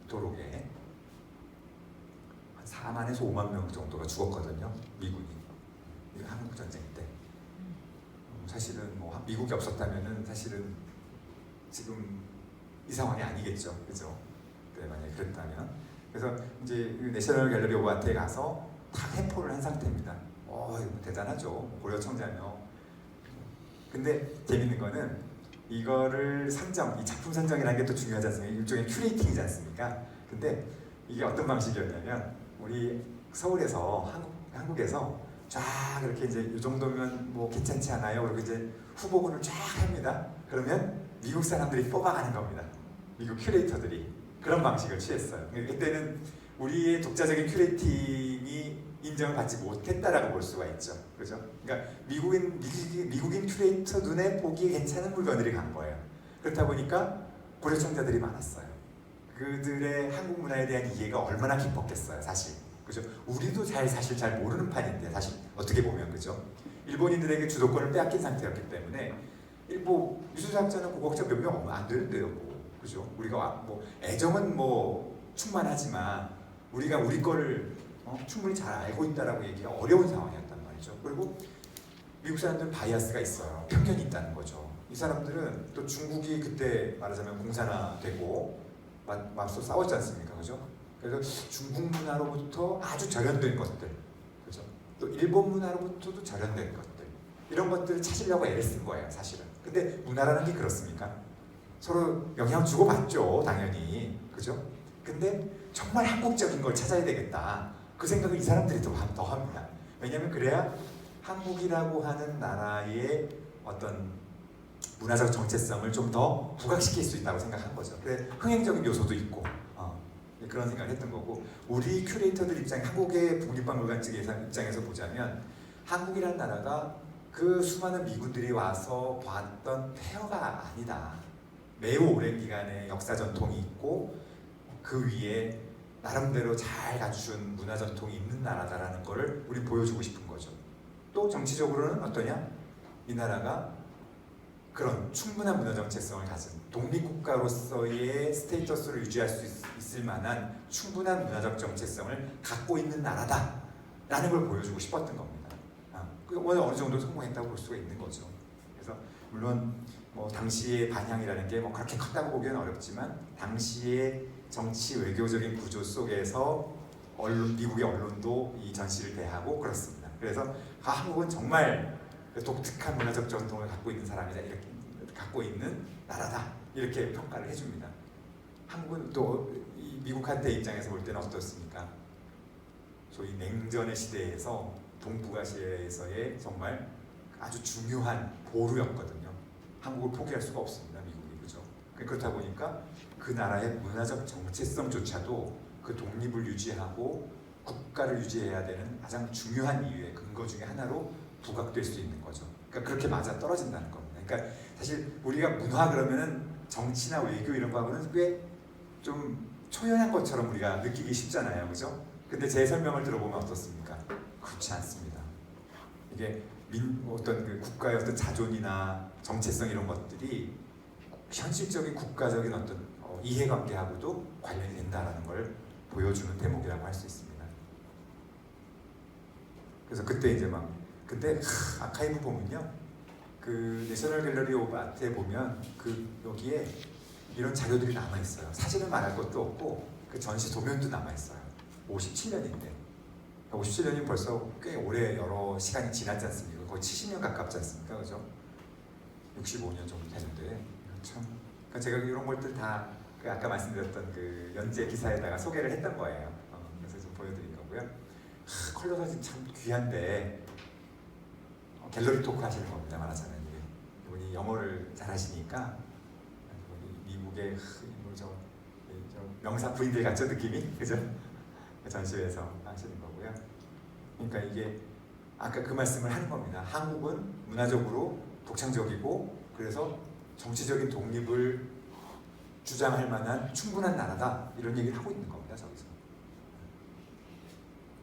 도록에 한 4만에서 5만 명 정도가 죽었거든요. 미군이 한국 전쟁 때. 사실은 뭐 미국이 없었다면은 사실은 지금 이 상황이 아니겠죠, 그죠? 네, 만약에 그랬다면. 그래서 이제 내셔널 갤러리 오브 아트에 가서 다 해포를 한 상태입니다. 대단하죠, 고려 청자며. 근데 재밌는 거는 이거를 선정, 이 작품 선정이라는 게 또 중요하지 않습니까? 일종의 큐레이팅이지 않습니까? 근데 이게 어떤 방식이었냐면 우리 서울에서 한국에서 쫙 이렇게 이제 이 정도면 뭐 괜찮지 않아요? 그리고 이제 후보군을 쫙 합니다. 그러면 미국 사람들이 뽑아가는 겁니다. 미국 큐레이터들이 그런 방식을 취했어요. 그때는 우리의 독자적인 큐레이팅이 인정을 받지 못했다라고 볼 수가 있죠. 그죠? 그러니까 미국인 큐레이터 눈에 보기에 괜찮은 물건들이 간 거예요. 그렇다 보니까 고려청자들이 많았어요. 그들의 한국 문화에 대한 이해가 얼마나 깊었겠어요, 사실. 그죠? 우리도 사실 잘 모르는 판인데, 사실 어떻게 보면, 그죠? 일본인들에게 주도권을 빼앗긴 상태였기 때문에 뭐 미술사학자는 고고학자 몇 명 안 되는데요, 뭐. 그죠? 우리가 뭐 애정은 뭐 충만하지만 우리가 우리 거를 충분히 잘 알고 있다라고 얘기가 어려운 상황이었단 말이죠. 그리고 미국 사람들은 바이아스가 있어요. 편견이 있다는 거죠. 이 사람들은 또 중국이 그때 말하자면 공산화되고 맞서 싸웠지 않습니까? 그죠? 그래서 중국 문화로부터 아주 절연된 것들, 그죠? 또 일본 문화로부터도 절연된 것들, 이런 것들을 찾으려고 애를 쓴 거예요, 사실은. 근데 문화라는 게 그렇습니까? 서로 영향을 주고받죠, 당연히. 그죠? 근데 정말 한국적인 걸 찾아야 되겠다, 그 생각을 이 사람들이 더 합니다. 왜냐하면 그래야 한국이라고 하는 나라의 어떤 문화적 정체성을 좀 더 부각시킬 수 있다고 생각한 거죠. 그래, 흥행적인 요소도 있고 그런 생각을 했던 거고, 우리 큐레이터들 입장에, 한국의 국립박물관 측 입장에서 보자면 한국이라는 나라가 그 수많은 미군들이 와서 봤던 폐허가 아니다. 매우 오랜 기간의 역사 전통이 있고 그 위에 나름대로 잘 갖춘 문화 전통이 있는 나라다라는 거를 우리 보여주고 싶은 거죠. 또 정치적으로는 어떠냐? 이 나라가 그런 충분한 문화 정체성을 가진 독립국가로서의 스테이터스를 유지할 수 있을 만한 충분한 문화적 정체성을 갖고 있는 나라다라는 걸 보여주고 싶었던 겁니다. 어느 정도 성공했다고 볼 수가 있는 거죠. 그래서 물론 뭐 당시의 반향이라는 게 뭐 그렇게 컸다고 보기는 어렵지만 당시의 정치 외교적인 구조 속에서 미국의 언론도 이 전시를 대하고 그렇습니다. 그래서 한국은 정말 독특한 문화적 전통을 갖고 있는 사람이다, 이렇게 갖고 있는 나라다, 이렇게 평가를 해줍니다. 한국은 또 미국한테 입장에서 볼 때는 어떻습니까? 소위 냉전의 시대에서 동북아시아에서의 정말 아주 중요한 보루였거든요. 한국을 포기할 수가 없습니다, 미국이. 그죠? 그렇다 보니까 그 나라의 문화적 정체성조차도 그 독립을 유지하고 국가를 유지해야 되는 가장 중요한 이유의 근거 중에 하나로 부각될 수 있는 거죠. 그러니까 그렇게 맞아 떨어진다는 겁니다. 그러니까 사실 우리가 문화 그러면은 정치나 외교 이런 거하고는 꽤 좀 초연한 것처럼 우리가 느끼기 쉽잖아요, 그죠? 근데 제 설명을 들어보면 어떻습니까? 그렇지 않습니다. 이게 어떤 그 국가의 어떤 자존이나 정체성 이런 것들이 현실적인 국가적인 어떤 이해관계하고도 관련이 된다라는 걸 보여주는 대목이라고 할 수 있습니다. 그래서 그때 이제 근데 아카이브 보면요, 그 내셔널 갤러리 오브 아트에 보면 여기에 이런 자료들이 남아 있어요. 사진을 말할 것도 없고 그 전시 도면도 남아 있어요. 57년인데 57년이면 벌써 꽤 오래 여러 시간이 지났지 않습니까? 거의 70년 가깝지 않습니까? 그죠? 65년 정도 되는데 참. 그러니까 제가 이런 것들 다 아까 말씀드렸던 그 연재 기사에다가 소개를 했던 거예요. 그래서 좀 보여드린 거고요. 컬러 사진 참 귀한데 갤러리 토크 하시는 겁니다, 말하자면. 이분이 영어를 잘 하시니까 미국의 저 명사 부인들 같죠, 느낌이? 그죠? 전시회에서 하시는 거고요. 그러니까 이게 아까 그 말씀을 하는 겁니다. 한국은 문화적으로 독창적이고 그래서 정치적인 독립을 주장할 만한 충분한 나라다, 이런 얘기를 하고 있는 겁니다, 저기서.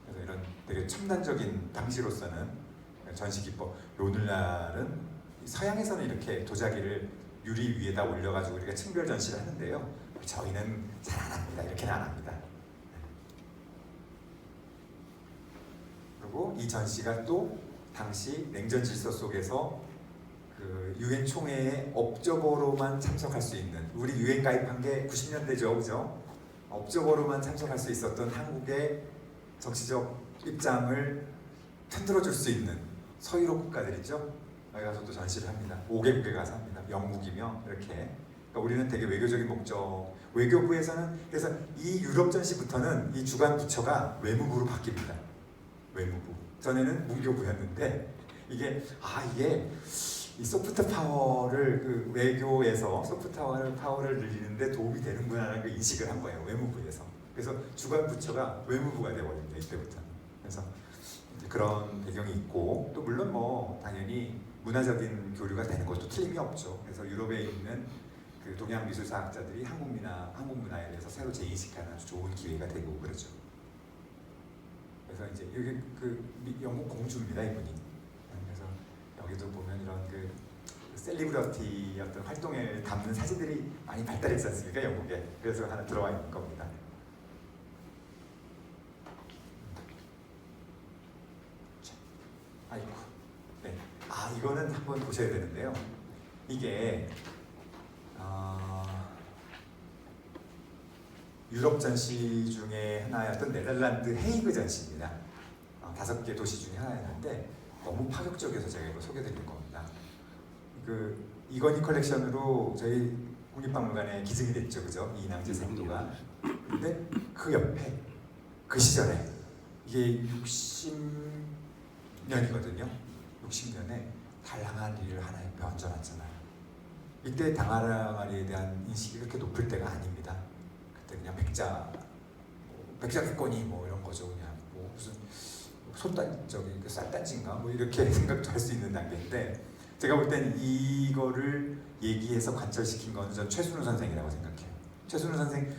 그래서 이런 되게 첨단적인 당시로서는 전시 기법, 오늘날은 서양에서는 이렇게 도자기를 유리 위에다 올려가지고 우리가 층별 전시를 하는데요, 저희는 잘 안 합니다. 이렇게는 안 합니다. 그리고 이 전시가 또 당시 냉전 질서 속에서 그 유엔 총회에 업저버로만 참석할 수 있는, 우리 유엔 가입한 게 90년대죠, 그죠? 업저버로만 참석할 수 있었던 한국의 정치적 입장을 편들어줄 수 있는 서유럽 국가들이죠. 여기 가서 또 전시를 합니다. 5개국에 가서 합니다. 영국이며 이렇게. 그러니까 우리는 되게 외교적인 목적, 외교부에서는, 그래서 이 유럽 전시부터는 이 주관 부처가 외무부로 바뀝니다. 외무부. 전에는 문교부였는데 이게 이 소프트 파워를 그 외교에서 소프트 파워를 늘리는데 도움이 되는구나라는 그 인식을 한 거예요, 외무부에서. 그래서 주관 부처가 외무부가 되어버립니다, 이때부터. 그래서 그런 배경이 있고, 또 물론 뭐 당연히 문화적인 교류가 되는 것도 틀림이 없죠. 그래서 유럽에 있는 그 동양 미술사학자들이 한국 문화에 대해서 새로 재인식하는 아주 좋은 기회가 되고 그러죠. 그래서 이제 여기 그 영국 공주입니다, 이분이. 그래서 여기도 보면 이런 그 셀리브리티 어떤 활동에 담는 사진들이 많이 발달했지 않습니까, 영국에. 그래서 하나 들어와 있는 겁니다. 아이고, 네. 이거는 한번 보셔야 되는데요. 이게 유럽 전시 중에 하나였던 네덜란드 헤이그 전시입니다. 5개 도시 중에 하나였는데 너무 파격적이어서 제가 이거 소개드리는 겁니다. 그 이건희 컬렉션으로 저희 국립박물관에 기증이 됐죠, 그죠? 이낭재 생도가. 근데 그 옆에 그 시절에 이게 60년이거든요. 60년에 달랑아리를 하나 옆에 얹어놨잖아요. 이때 당나라에 대한 인식이 그렇게 높을 때가 아닙니다. 그때 그냥 백자백권이 뭐 이런 거죠. 그냥 뭐 무슨 그 쌀단지인가 뭐 이렇게 생각도 할 수 있는 단계인데, 제가 볼 때는 이거를 얘기해서 관철시킨 건 전 최순우 선생이라고 생각해요. 최순우 선생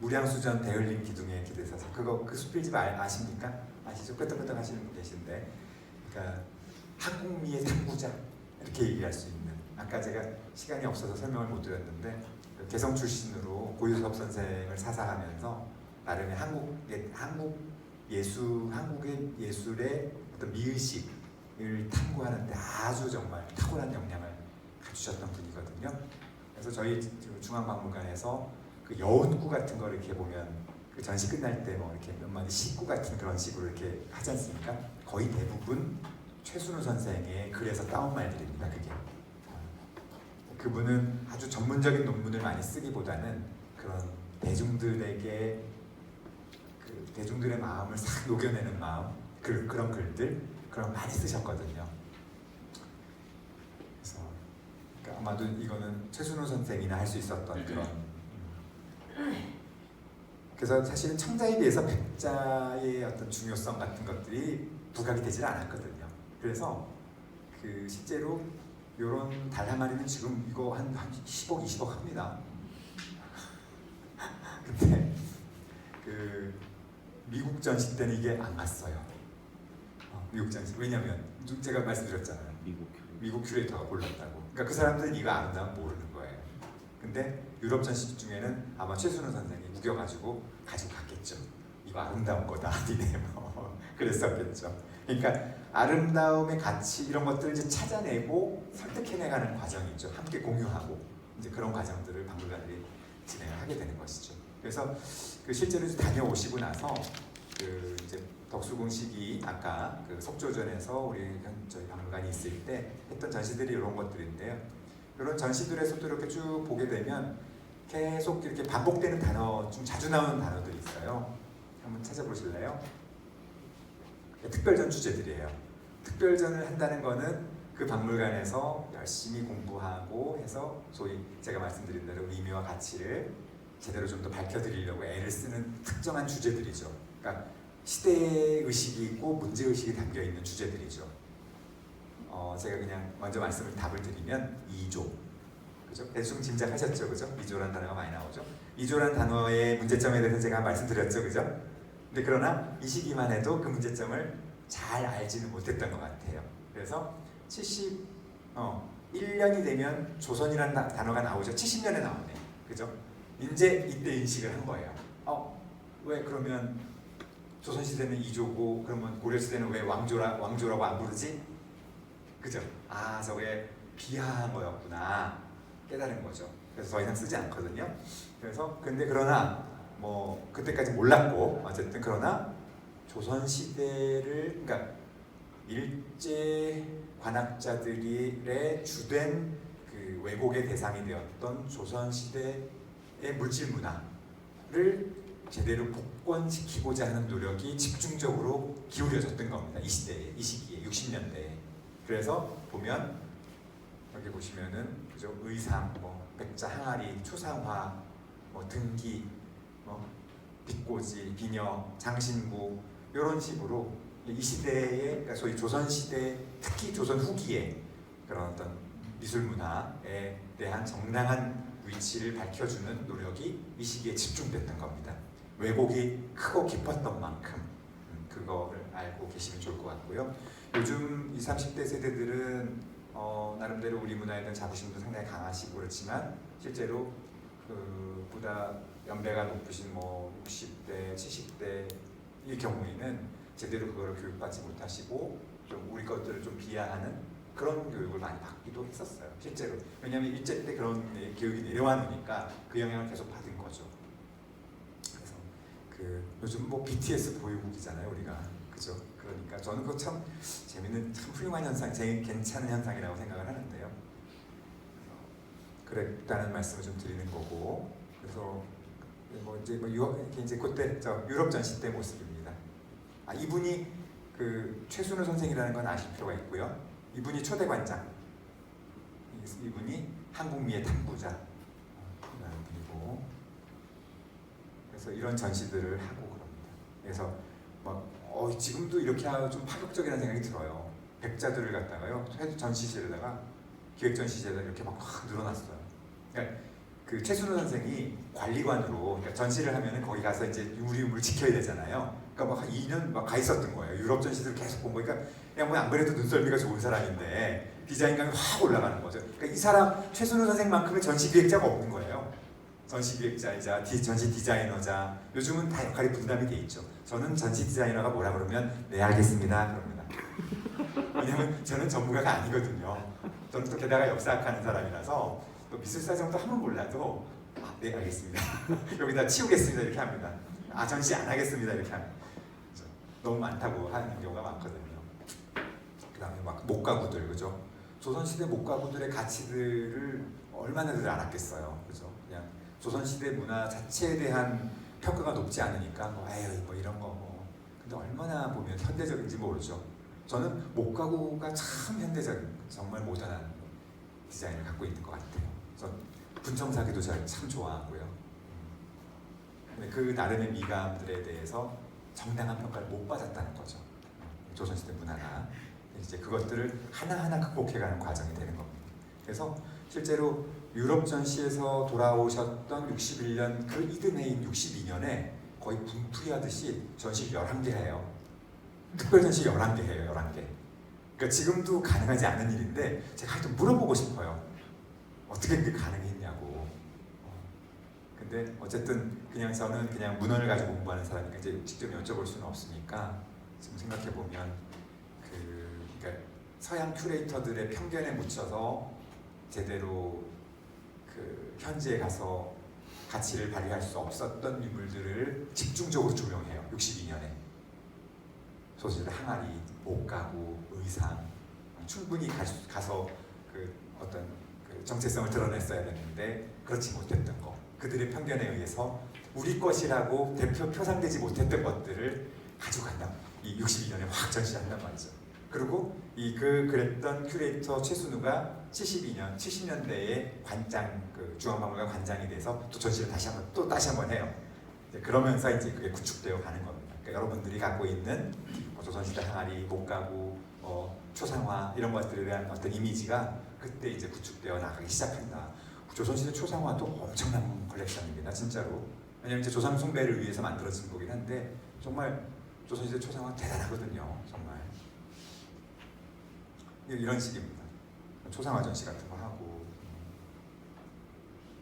무량수전 대흘림 기둥의 기대사상, 그 수필집 아십니까? 아시죠? 끄떡끄떡 하시는 분 계신데, 그러니까 한국미의 탐구자 이렇게 얘기할 수 있는, 아까 제가 시간이 없어서 설명을 못 드렸는데 개성 출신으로 고유섭 선생을 사사하면서 나름의 한국 한국의 예술의 어떤 미의식을 탐구하는데 아주 정말 탁월한 역량을 갖추셨던 분이거든요. 그래서 저희 중앙박물관에서 그 여운구 같은 거 이렇게 보면 그 전시 끝날 때 뭐 이렇게 몇 마디 시구 같은 그런 식으로 이렇게 하지 않습니까? 거의 대부분 최순우 선생의 글에서 따온 말들입니다. 그게 그분은 아주 전문적인 논문을 많이 쓰기보다는 그런 대중들에게 대중들의 마음을 싹 녹여내는 마음 그런 글들 그런 거 많이 쓰셨거든요. 그래서 그러니까 아마도 이거는 최순우 선생이나 할 수 있었던 그런 그래서 사실은 청자에 비해서 백자의 어떤 중요성 같은 것들이 부각이 되질 않았거든요. 그래서 그 실제로 이런 달 항아리는 지금 이거 한 10억, 20억 합니다. 근데 그 미국 전시 때는 이게 안 갔어요. 미국 전시 왜냐면 제가 말씀드렸잖아요. 미국 큐레이터가 골랐다고. 그러니까 그 사람들은 이거 아름다움 모르는 거예요. 근데 유럽 전시 중에는 아마 최순우 선생이 우겨가지고 가지고 갔겠죠. 이거 아름다운 거다, 니네 뭐 그랬었겠죠. 그러니까 아름다움의 가치 이런 것들을 이제 찾아내고 설득해내가는 과정이죠. 함께 공유하고 이제 그런 과정들을 박물관들이 진행을 하게 되는 것이죠. 그래서 그 실제로 다녀오시고 나서 그 이제 덕수궁 시기 아까 그 속조전에서 우리 저희 박물관이 있을 때 했던 전시들이 이런 것들인데요. 이런 전시들에서도 이렇게 쭉 보게 되면 계속 이렇게 반복되는 단어 좀 자주 나오는 단어들이 있어요. 한번 찾아보실래요? 특별전 주제들이에요. 특별전을 한다는 거는 그 박물관에서 열심히 공부하고 해서 소위 제가 말씀드린 대로 의미와 가치를 제대로 좀 더 밝혀드리려고 애를 쓰는 특정한 주제들이죠. 그러니까 시대의식이 있고 문제의식이 담겨있는 주제들이죠. 제가 그냥 먼저 답을 드리면 2조. 그죠? 대충 짐작하셨죠? 그죠? 2조라는 단어가 많이 나오죠? 2조라는 단어의 문제점에 대해서 제가 말씀드렸죠? 그죠? 근데 그러나 이 시기만 해도 그 문제점을 잘 알지는 못했던 것 같아요. 그래서 1년이 되면 조선이라는 단어가 나오죠. 70년에 나오네. 그죠? 이제 이때 인식을 한 거예요. 왜 그러면 조선시대는 2조고 그러면 고려시대는 왜 왕조라고 안 부르지? 그죠? 저게 비하한 거였구나 깨달은 거죠. 그래서 더 이상 쓰지 않거든요. 근데 그러나 뭐 그때까지 몰랐고 어쨌든 그러나 조선시대를 그러니까 일제 관학자들의 주된 그 왜곡의 대상이 되었던 조선시대의 물질 문화를 제대로 복권시키고자 하는 노력이 집중적으로 기울여졌던 겁니다. 이 시기에 60년대에. 그래서 보면 여기 보시면은 그죠? 의상, 뭐 백자 항아리, 추상화, 뭐 등기, 뭐 빛꽂이, 비녀, 장신구 이런 식으로 이 시대의 그러니까 소위 조선 시대 특히 조선 후기에 그런 어떤 미술 문화에 대한 정당한 위치를 밝혀주는 노력이 이 시기에 집중됐던 겁니다. 왜곡이 크고 깊었던 만큼 그거를 알고 계시면 좋을 것 같고요. 요즘 20, 30대 세대들은 나름대로 우리 문화에 대한 자부심도 상당히 강하시고 그렇지만 실제로 보다 연배가 높으신 뭐 60대, 70대의 경우에는 제대로 그거를 교육받지 못하시고 좀 우리 것들을 좀 비하하는 그런 교육을 많이 받기도 했었어요. 실제로. 왜냐하면 일제 때 그런 교육이 내려와 놓으니까 그 영향을 계속 받은 거죠. 그래서 요즘 뭐 BTS 보유국이잖아요, 우리가. 그죠? 그러니까 저는 그거 참 재밌는, 참 훌륭한 현상, 괜찮은 현상이라고 생각을 하는데요. 그랬다는 말씀을 좀 드리는 거고, 그래서 이제 그때 유럽 전시 때 모습입니다. 이분이 그 최순우 선생이라는 건 아실 필요가 있고요. 이분이 초대관장, 이분이 한국미의 탐구자라는 분이고, 그래서 이런 전시들을 하고 그럽니다. 그래서 지금도 이렇게 좀 파격적이라는 생각이 들어요. 백자들을 갖다가요 전시실에다가 기획전시실에다 이렇게 막 늘어났어요. 그러니까 그 최순우 선생이 관리관으로 그러니까 전시를 하면은 거기 가서 이제 유물을 지켜야 되잖아요. 그러니까 막 2년 막 가 있었던 거예요. 유럽 전시들을 계속 본 거니까 그냥 뭐 안 그래도 눈썰미가 좋은 사람인데 디자인감이 확 올라가는 거죠. 그러니까 이 사람 최순우 선생만큼의 전시 기획자가 없는 거예요. 전시기획자이자 전시 디자이너자, 요즘은 다 역할이 분담이 돼 있죠. 저는 전시 디자이너가 뭐라 그러면 네 알겠습니다 그럽니다. 왜냐면 저는 전문가가 아니거든요. 저는 또 게다가 역사학하는 사람이라서 또 미술사 정도 하면 몰라도 네 알겠습니다. 여기다 치우겠습니다 이렇게 합니다. 전시 안 하겠습니다 이렇게 합니다. 너무 많다고 하는 경우가 많거든요. 그 다음에 막 목가구들, 그죠? 조선시대 목가구들의 가치들을 얼마나들 알았겠어요, 그죠? 그냥 조선시대 문화 자체에 대한 평가가 높지 않으니까 에이 뭐 이런 거 뭐. 근데 얼마나 보면 현대적인지 모르죠. 저는 목가구가 참 현대적인, 정말 모던한 디자인을 갖고 있는 것 같아요. 전 분청사기도 참 좋아하고요. 근데 그 나름의 미감들에 대해서 정당한 평가를 못 받았다는 거죠. 조선시대 문화가. 이제 그것들을 하나하나 극복해가는 과정이 되는 겁니다. 그래서 실제로 유럽 전시에서 돌아오셨던 61년 그 이듬해인 62년에 거의 분풀이하듯이 전시 11개 해요. 특별 전시 11개 해요. 11개. 그러니까 지금도 가능하지 않은 일인데 제가 하여튼 물어보고 싶어요. 어떻게 그게 가능했냐고. 근데 어쨌든 그냥 저는 그냥 문헌을 가지고 공부하는 사람이니까 이제 직접 여쭤볼 수는 없으니까 지금 생각해 보면 그러니까 서양 큐레이터들의 편견에 묻혀서 제대로 그 현지에 가서 가치를 발휘할 수 없었던 인물들을 집중적으로 조명해요. 62년에 소실 항아리, 옷가구, 의상 충분히 가서 그 어떤 그 정체성을 드러냈어야 했는데 그렇지 못했던 거, 그들의 편견에 의해서 우리 것이라고 대표 표상되지 못했던 것들을 가져간다. 이 62년에 확 전시한단 말이죠. 그리고 그랬던 큐레이터 최순우가 72년, 70년대에 관장, 그 중앙박물관 관장이 돼서 또 전시를 다시 한번 해요. 그러면서 이제 그게 구축되어 가는 겁니다. 그러니까 여러분들이 갖고 있는 조선시대 항아리, 목가구, 초상화 이런 것들에 대한 어떤 이미지가 그때 이제 구축되어 나가기 시작한다. 조선시대 초상화도 엄청난 컬렉션입니다, 진짜로. 왜냐면 이제 조상 숭배를 위해서 만들어진 거긴 한데 정말 조선시대 초상화 대단하거든요, 정말. 이런 식입니다. 초상화 전시 같은 거 하고.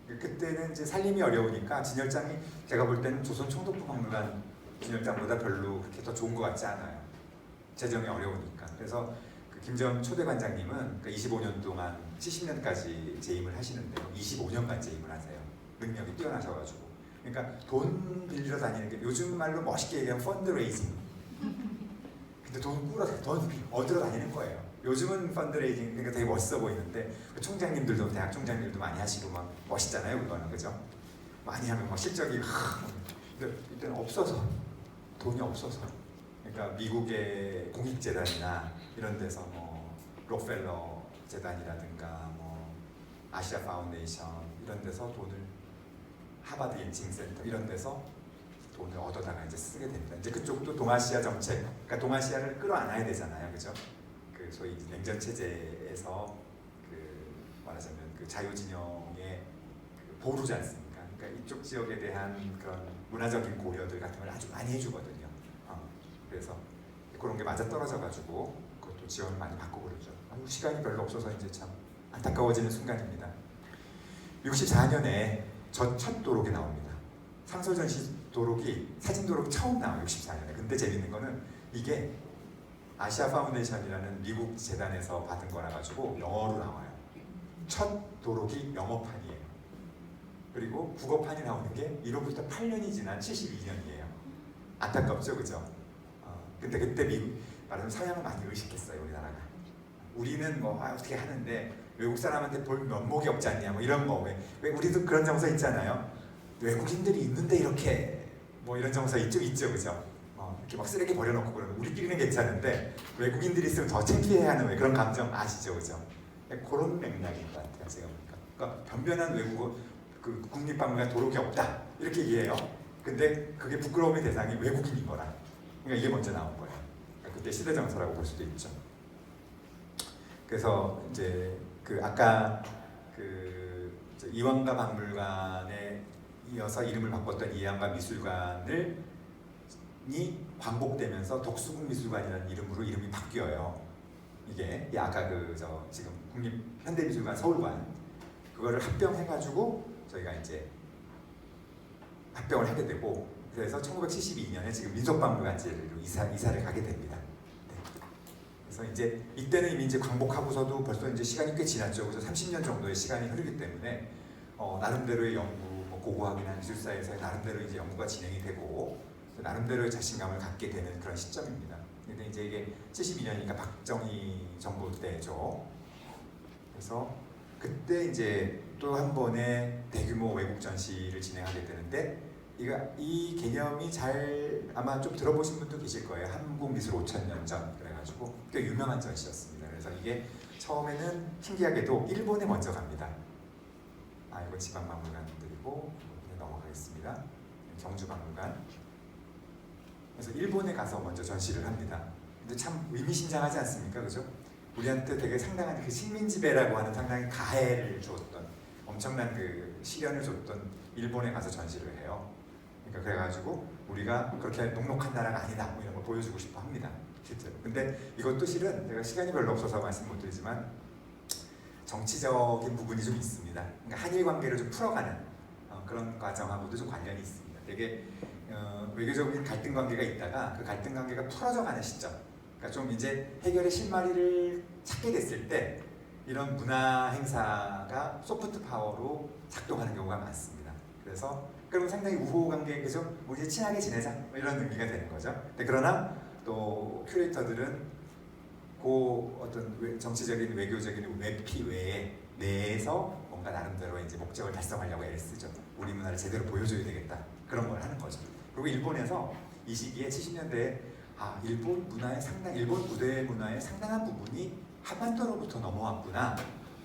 그때는 이제 살림이 어려우니까 진열장이 제가 볼 때는 조선 총독부박물관 진열장보다 별로 그렇게 더 좋은 것 같지 않아요. 재정이 어려우니까. 그래서 그 김전 초대관장님은 25년 동안 70년까지 재임을 하시는데요. 25년간 재임을 하세요. 능력이 뛰어나셔가지고. 그러니까 돈 빌리러 다니는 게 요즘 말로 멋있게 얘기하면 펀드레이징. 근데 돈 얻으러 다니는 거예요. 요즘은 펀드레이징, 그러니까 되게 멋있어 보이는데 총장님들도, 대학 총장님들도 많이 하시고 막 멋있잖아요, 그거는. 그죠? 많이 하면 막 실적이 근데 이때는 없어서, 돈이 없어서. 그러니까 미국의 공익재단이나 이런 데서 뭐 록펠러 재단이라든가 뭐 아시아 파운데이션 이런 데서 돈을, 하버드 옌칭센터 이런 데서 돈을 얻어다가 이제 쓰게 됩니다. 이제 그쪽도 동아시아 정책, 그러니까 동아시아를 끌어안아야 되잖아요, 그죠? 그 소위 냉전 체제에서 그 말하자면 그 자유진영의 그 보루지 않습니까? 그러니까 이쪽 지역에 대한 그런 문화적인 고려들 같은 걸 아주 많이 해주거든요. 그래서 그런 게 맞아 떨어져가지고 그것도 지원을 많이 받고 그러죠. 시간이 별로 없어서 이제 참 안타까워지는 순간입니다. 64년에 첫 도록이 나옵니다. 상설전시 도록이, 사진 도록이 처음 나와요, 64년에. 근데 재밌는 거는 이게 아시아 파운데이션이라는 미국 재단에서 받은 거라 가지고 영어로 나와요. 첫 도록이 영어판이에요. 그리고 국어판이 나오는 게 이로부터 8년이 지난 72년이에요. 안타깝죠, 그죠? 근데 그때 미국, 말하자면 서양은 많이 의식했어요, 우리나라가. 우리는 뭐 어떻게 하는데 외국 사람한테 볼 면목이 없지 않냐, 뭐 이런 거. 왜 우리도 그런 정서 있잖아요. 외국인들이 있는데 이렇게 뭐 이런 정서 있죠, 그죠? 이렇게 막 쓰레기 버려놓고 그러면 우리끼리는 괜찮은데 외국인들이 있으면 더 창피해하는 왜 그런 감정 아시죠, 그죠? 그런 맥락인 것 같아요, 제가 보니까. 그러니까 변변한 외국어, 그 국립박물관 도록이 없다 이렇게 얘기해요. 근데 그게 부끄러움의 대상이 외국인인 거라. 그러니까 이게 먼저 나온 거예요. 그러니까 그때 시대 정서라고 볼 수도 있죠. 그래서 이제 그 아까 그 이황가 박물관에 이어서 이름을 바꿨던 이황가 미술관이 광복되면서 덕수궁 미술관이라는 이름으로 이름이 바뀌어요. 이게 아까 지금 국립 현대미술관 서울관 그거를 합병해가지고 저희가 이제 합병을 하게 되고 그래서 1972년에 지금 민속박물관지로 이사를 가게 됩니다. 네. 그래서 이제 이때는 이미 이제 광복하고서도 벌써 이제 시간이 꽤 지났죠. 그래서 30년 정도의 시간이 흐르기 때문에 나름대로의 연구, 뭐 고고학이나 미술사에서의 나름대로 이제 연구가 진행이 되고 나름대로의 자신감을 갖게 되는 그런 시점입니다. 근데 이제 이게 72년이니까 박정희 정부 때죠. 그래서 그때 이제 또 한 번의 대규모 외국 전시를 진행하게 되는데 이 개념이 잘 아마 좀 들어보신 분도 계실 거예요. 한국 미술 5,000년 전 그래가지고 꽤 유명한 전시였습니다. 그래서 이게 처음에는 신기하게도 일본에 먼저 갑니다. 이거 지방박물관들이고 넘어가겠습니다. 경주박물관. 그래서 일본에 가서 먼저 전시를 합니다. 근데 참 의미심장하지 않습니까, 그죠? 우리한테 되게 상당한 그 식민지배라고 하는 상당히 가해를 주었던 엄청난 그 시련을 줬던 일본에 가서 전시를 해요. 그러니까 그래가지고 우리가 그렇게 녹록한 나라가 아니다 뭐 이런 걸 보여주고 싶어 합니다, 실제로. 근데 이것도 실은 제가 시간이 별로 없어서 말씀 못 드리지만 정치적인 부분이 좀 있습니다. 그러니까 한일 관계를 좀 풀어가는 그런 과정하고도 좀 관련이 있습니다. 되게 외교적인 갈등 관계가 있다가 그 갈등 관계가 풀어져가는 시점. 그러니까 좀 이제 해결의 실마리를 찾게 됐을 때 이런 문화 행사가 소프트 파워로 작동하는 경우가 많습니다. 그래서 그러면 상당히 우호 관계, 그죠? 우리 친하게 지내자 뭐 이런 의미가 되는 거죠. 근데 그러나 또 큐레이터들은 그 어떤 정치적인 외교적인 외피 외에 내에서 뭔가 나름대로 이제 목적을 달성하려고 애를 쓰죠. 우리 문화를 제대로 보여줘야 되겠다 그런 걸 하는 거죠. 그리고 일본에서 이 시기에 70년대에 일본 무대 문화의 상당한 부분이 한반도로부터 넘어왔구나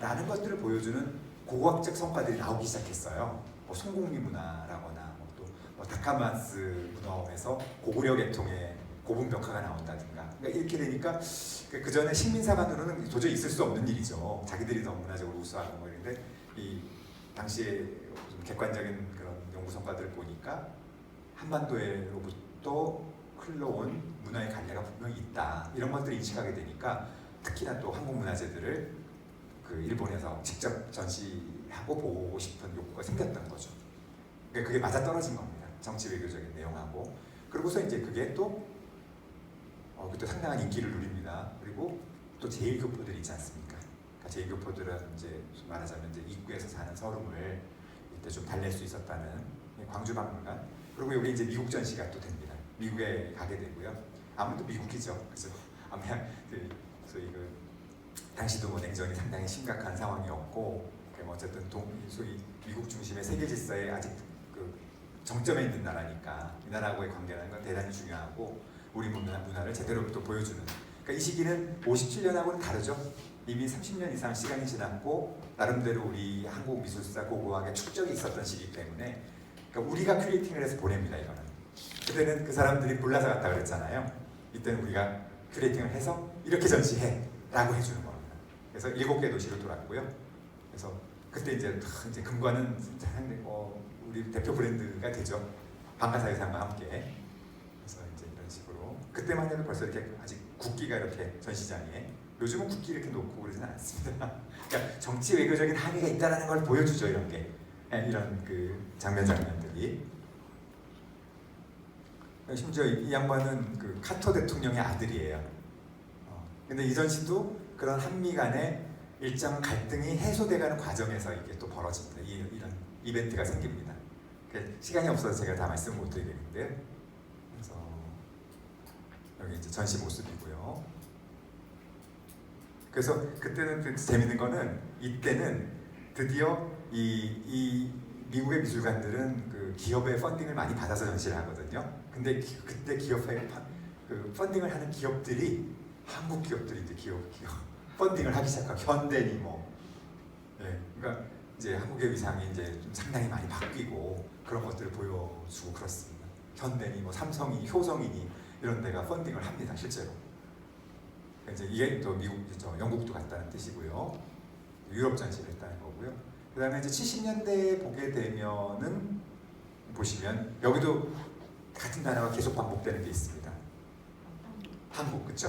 라는 것들을 보여주는 고고학적 성과들이 나오기 시작했어요. 뭐 송곡리 문화라거나 또 다카마스 문화원에서 고구려 계통의 고분 벽화가 나온다든가. 그러니까 이렇게 되니까 그 전에 식민사관으로는 도저히 있을 수 없는 일이죠. 자기들이 더 문화적으로 우수하고 뭐 이런데 이 당시에 좀 객관적인 그런 연구 성과들을 보니까 한반도로부터 흘러온 문화의 갈래가 분명히 있다. 이런 것들을 인식하게 되니까 특히나 또 한국 문화재들을 그 일본에서 직접 전시하고 보고 싶은 욕구가 생겼던 거죠. 그러니까 그게 맞아떨어진 겁니다. 정치 외교적인 내용하고. 그리고서 이제 그게 또 그때 상당한 인기를 누립니다. 그리고 또 제1교포들이 있지 않습니까? 그러니까 제1교포들은 이제 말하자면 이제 입구에서 사는 서름을 이때 좀 달랠 수 있었다는 광주박물관. 그리고 여기 이제 미국 전시가 또 됩니다. 미국에 가게 되고요. 아무도 미국이죠, 그죠? 아마 소위 당시도 뭐 냉전이 상당히 심각한 상황이었고, 어쨌든 소위 미국 중심의 세계 질서에 아직 그 정점에 있는 나라니까 이 나라하고의 관계라는 건 대단히 중요하고 우리 문화를 제대로 또 보여주는. 그러니까 이 시기는 57년하고는 다르죠. 이미 30년 이상 시간이 지났고 나름대로 우리 한국 미술사 고고학의 축적이 있었던 시기 때문에 그러니까 우리가 큐레이팅을 해서 보냅니다. 이거는 그때는 그 사람들이 몰라서 갔다 그랬잖아요. 이때는 우리가 큐레이팅을 해서 이렇게 전시해 라고 해주는 겁니다. 그래서 7개 도시를 돌았고요. 그래서 그때 이제 금관은 우리 대표 브랜드가 되죠. 방가사의상과 함께. 그래서 이제 이런 식으로 그때만 해도 벌써 이렇게 아직 국기가 이렇게 전시장에, 요즘은 국기 이렇게 놓고 그러지는 않습니다. 그러니까 정치 외교적인 항의가 있다는 걸 보여주죠. 이런 게 이런 그 장면들이. 심지어 이 양반은 그 카터 대통령의 아들이에요. 근데 이 전시도 그런 한미 간의 일정 갈등이 해소돼가는 과정에서 이게 또 벌어집니다. 이런 이벤트가 생깁니다. 시간이 없어서 제가 다 말씀 못 드리겠는데요. 그래서 여기 이제 전시 모습이고요. 그래서 그때는 재밌는 거는 이때는 드디어 이 미국의 미술관들은 그 기업의 펀딩을 많이 받아서 전시를 하거든요. 근데 그때 기업의 그 펀딩을 하는 기업들이 한국 기업들이 이제 기업 펀딩을 하기 시작하고 현대니 뭐, 그러니까 이제 한국의 위상이 이제 좀 상당히 많이 바뀌고 그런 것들을 보여주고 그렇습니다. 현대니 뭐 삼성이니 효성이니 이런 데가 펀딩을 합니다, 실제로. 이제 이게 또 영국도 갔다는 뜻이고요. 유럽 전시를 했다는 거고요. 그다음에 이제 70년대에 보게 되면은 보시면 여기도 같은 단어가 계속 반복되는 게 있습니다. 한국, 그렇죠?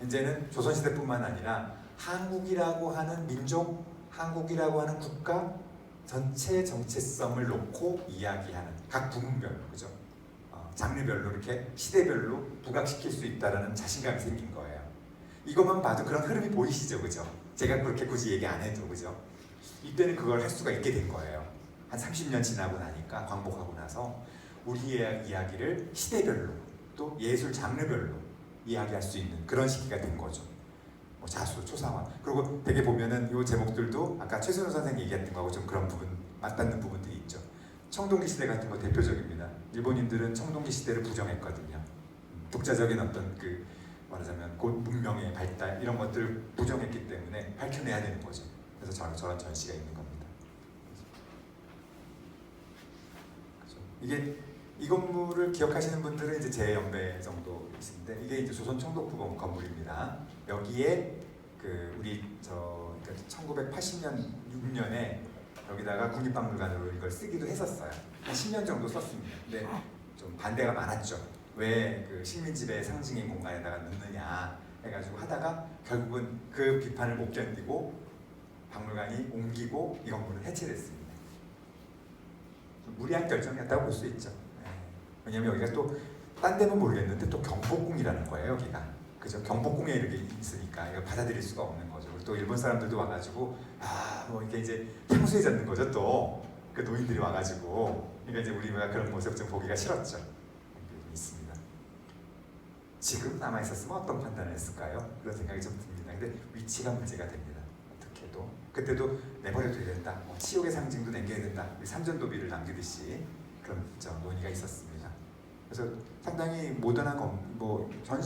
이제는 조선시대뿐만 아니라 한국이라고 하는 민족, 한국이라고 하는 국가, 전체 정체성을 놓고 이야기하는 각 부문별로, 그죠? 장르별로 이렇게 시대별로 부각시킬 수 있다라는 자신감이 생긴 거예요. 이것만 봐도 그런 흐름이 보이시죠, 그죠? 제가 그렇게 굳이 얘기 안 해도, 그죠? 이때는 그걸 할 수가 있게 된 거예요. 한 30년 지나고 나니까, 광복하고 나서 우리의 이야기를 시대별로 또 예술 장르별로 이야기할 수 있는 그런 시기가 된 거죠. 뭐 자수, 초상화. 그리고 되게 보면은 이 제목들도 아까 최순호 선생님 얘기했던 거하고 좀 그런 부분, 맞닿는 부분들이 있죠. 청동기 시대 같은 거 대표적입니다. 일본인들은 청동기 시대를 부정했거든요. 독자적인 어떤 그 말하자면 곧 문명의 발달 이런 것들을 부정했기 때문에 밝혀내야 되는 거죠. 그래서 저런 전시가 있는 겁니다. 그렇죠? 이게 이 건물을 기억하시는 분들은 이제 제 연배 정도이신데 이게 이제 조선 총독부 건물입니다. 여기에 그 우리 그러니까 1980년 6년에 여기다가 국립박물관으로 이걸 쓰기도 했었어요. 한 10년 정도 썼습니다. 근데 좀 반대가 많았죠. 왜 그 식민지배 상징인 공간에다가 넣느냐 해가지고 하다가 결국은 그 비판을 못 견디고 박물관이 옮기고 이 건물은 해체됐습니다. 좀 무리한 결정이었다고 볼 수 있죠. 왜냐면 여기가 또 딴 데는 모르겠는데 또 경복궁이라는 거예요, 여기가. 그죠? 경복궁에 이렇게 있으니까 이걸 받아들일 수가 없는 거죠. 또 일본 사람들도 와가지고 뭐 이렇게 이제 향수에 젖는 거죠. 또 그 노인들이 와가지고 그러니까 이제 우리가 그런 모습 좀 보기가 싫었죠. 있습니다. 지금 남아 있었으면 어떤 판단을 했을까요? 그런 생각이 좀 듭니다. 근데 위치가 문제가 됩니다. 어떻게도 그때도 내버려둬야 된다. 치욕의 상징도 남겨야 된다. 삼전도비를 남기듯이 그런 논의가 있었습니다. 그래서 상당히 모던한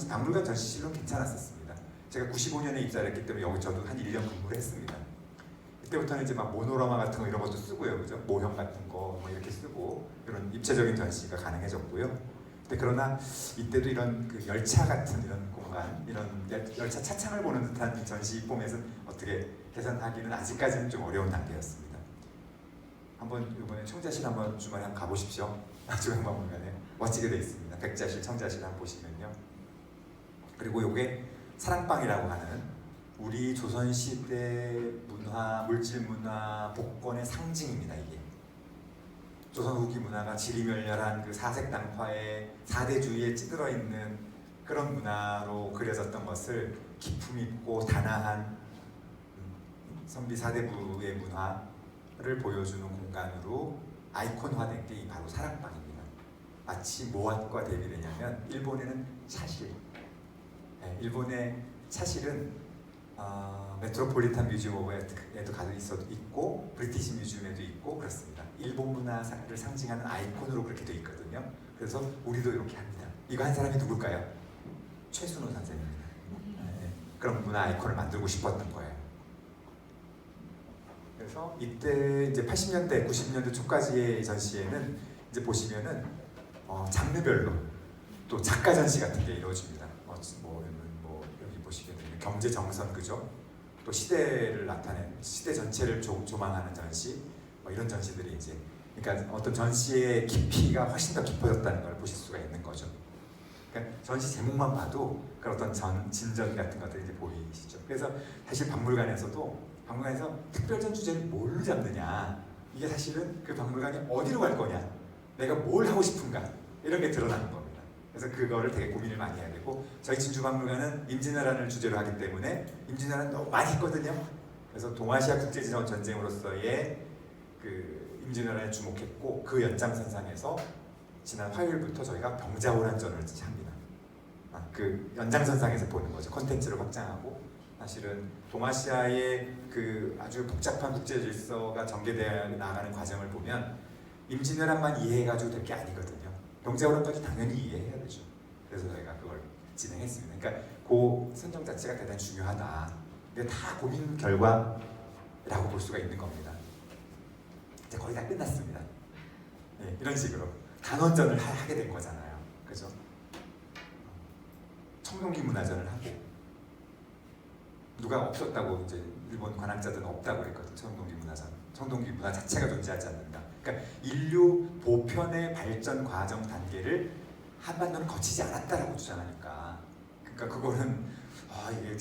박물관 전시실은 괜찮았었습니다. 제가 95년에 입사를 했기 때문에 여기 저도 한 1년 근무를 했습니다. 이때부터는 이제 막 모노라마 같은 거 이런 것도 쓰고요, 그죠? 모형 같은 거 뭐 이렇게 쓰고 이런 입체적인 전시가 가능해졌고요. 근데 그러나 이때도 이런 그 열차 같은 이런 공간, 이런 열차 차창을 보는 듯한 전시 포맷은 어떻게 개선하기는 아직까지는 좀 어려운 단계였습니다. 한번 이번에 청자실 한번 주말에 한번 가보십시오. 중앙박물관에 멋지게 되어 있습니다. 백자실, 청자실 한번 보시면요. 그리고 이게 사랑방이라고 하는 우리 조선시대 문화, 물질 문화, 복권의 상징입니다. 이게 조선 후기 문화가 지리멸렬한 그 사색당파의 사대주의에 찌들어 있는 그런 문화로 그려졌던 것을 기품 있고 단아한 선비 사대부의 문화를 보여주는 공간으로 아이콘화된 게 바로 사랑방입니다. 마치 무엇과 대비되냐면 일본에는 차실, 일본의 차실은 메트로폴리탄 뮤지엄 오브에도 가져 있고 브리티시 뮤지엄에도 있고 그렇습니다. 일본 문화를 상징하는 아이콘으로 그렇게 돼 있거든요. 그래서 우리도 이렇게 합니다. 이거 한 사람이 누굴까요? 최순호 선생입니다. 그런 문화 아이콘을 만들고 싶었던 거예요. 그래서 이때 이제 80년대, 90년대 초까지의 전시회는 이제 보시면은 장르별로 또 작가 전시 같은 게 이루어집니다. 여기 보시게 되면 경제 정선, 그죠? 또 시대를 나타낸 시대 전체를 조망하는 전시, 이런 전시들이 이제 그러니까 어떤 전시의 깊이가 훨씬 더 깊어졌다는 걸 보실 수가 있는 거죠. 그러니까 전시 제목만 봐도 그런 어떤 진전 같은 것들이 이제 보이시죠. 그래서 사실 박물관에서 특별전 주제를 뭘로 잡느냐, 이게 사실은 그 박물관이 어디로 갈 거냐, 내가 뭘 하고 싶은가, 이런 게 드러나는 겁니다. 그래서 그거를 되게 고민을 많이 해야 되고, 저희 진주박물관은 임진왜란을 주제로 하기 때문에 임진왜란 너무 많이 했거든요. 그래서 동아시아 국제전쟁으로서의 그 임진왜란에 주목했고, 그 연장선상에서 지난 화요일부터 저희가 병자호란전을 합니다. 그 연장선상에서 보는 거죠. 콘텐츠를 확장하고, 사실은 동아시아의 그 아주 복잡한 국제 질서가 전개되어 나가는 과정을 보면 임진왜란만 이해해가지고 될 게 아니거든요. 병자호란까지 당연히 이해해야 되죠. 그래서 저희가 그걸 진행했습니다. 그러니까 그 선정 자체가 대단히 중요하다. 이게 다 고민 결과라고 볼 수가 있는 겁니다. 이제 거의 다 끝났습니다. 이런 식으로 단원전을 하게 된 거잖아요. 그죠? 청동기 문화전을 하고, 누가 없었다고 이제 일본 관학자들은 없다고 그랬거든. 청동기 문화전, 청동기 문화 자체가 존재하지 않는다. 그러니까 인류 보편의 발전 과정 단계를 한반도는 거치지 않았다라고 주장하니까, 그러니까 그거는 이게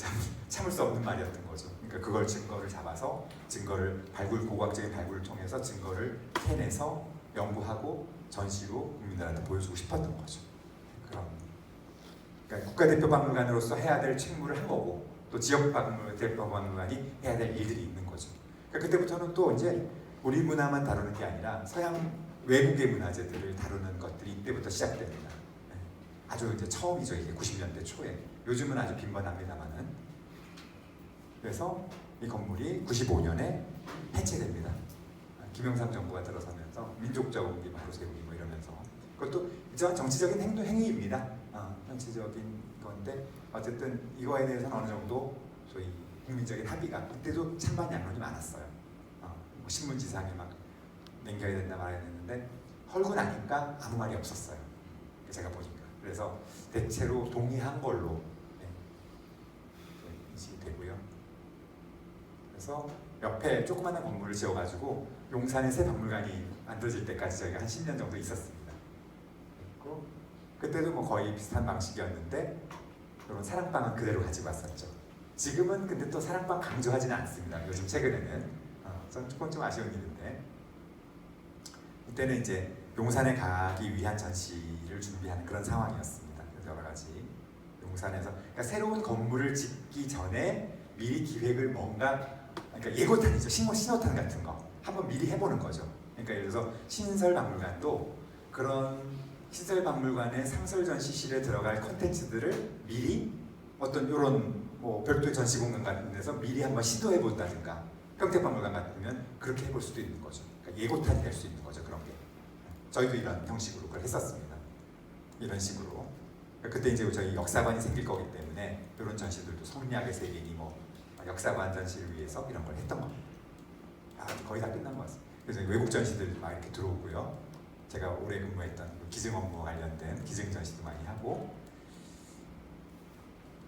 참을 수 없는 말이었던 거죠. 그러니까 그걸 증거를 잡아서 증거를 고고학적인 발굴을 통해서 증거를 캐내서 연구하고 전시로 국민들한테 보여주고 싶었던 거죠. 그러니까 국가대표박물관으로서 해야 될 책무를 한 거고 또 지역대표박물관이 해야 될 일들이 있는 거죠. 그러니까 그때부터는 또 이제 우리 문화만 다루는 게 아니라 서양 외국의 문화재들을 다루는 것들이 이때부터 시작됩니다. 아주 이제 처음이죠. 이게 90년대 초에. 요즘은 아주 빈번합니다만은. 그래서 이 건물이 95년에 해체됩니다. 김영삼 정부가 들어서면서 민족적 공기 바로 세우기 뭐 이러면서 그것도 일정한 정치적인 행위입니다. 정치적인 건데 어쨌든 이거에 대해서는 어느 정도 소위 국민적인 합의가 그때도 찬반 양론이 많았어요. 뭐 신문지상에 막 남겨야 된다 말아야 되는데 헐고 나니까 아무 말이 없었어요. 제가 보니까. 그래서 대체로 동의한 걸로 인식이 되고요. 그래서 옆에 조그마한 건물을 지어가지고 용산에 새 박물관이 만들어질 때까지 저희가 한 10년 정도 있었습니다. 그리고 그때도 뭐 거의 비슷한 방식이었는데 이런 사랑방은 그대로 가지고 왔었죠. 지금은 근데 또 사랑방 강조하지는 않습니다. 요즘 최근에는 저는 조금 좀 아쉬운 일인데 이때는 이제 용산에 가기 위한 전시를 준비하는 그런 상황이었습니다. 그래서 여러 가지 용산에서 그러니까 새로운 건물을 짓기 전에 미리 기획을 뭔가 그러니까 예고탄이죠. 신호탄 같은 거 한번 미리 해보는 거죠. 그러니까 예를 들어서 신설박물관도 그런 신설박물관의 상설전시실에 들어갈 콘텐츠들을 미리 어떤 이런 뭐 별도의 전시 공간 같은 데서 미리 한번 시도해 본다든가 평택박물관 같으면 그렇게 해볼 수도 있는 거죠. 그러니까 예고탄이 될 수 있는 거죠. 그런 게 저희도 이런 형식으로 그걸 했었습니다. 이런 식으로 그때 이제 저희 역사관이 생길 거기 때문에 이런 전시들도 성리학의 세계니 뭐 역사관 전시를 위해서 이런 걸 했던 겁니다. 거의 다 끝난 것 같습니다. 그래서 외국 전시들도 막 이렇게 들어오고요. 제가 오래 근무했던 기증 업무 관련된 기증 전시도 많이 하고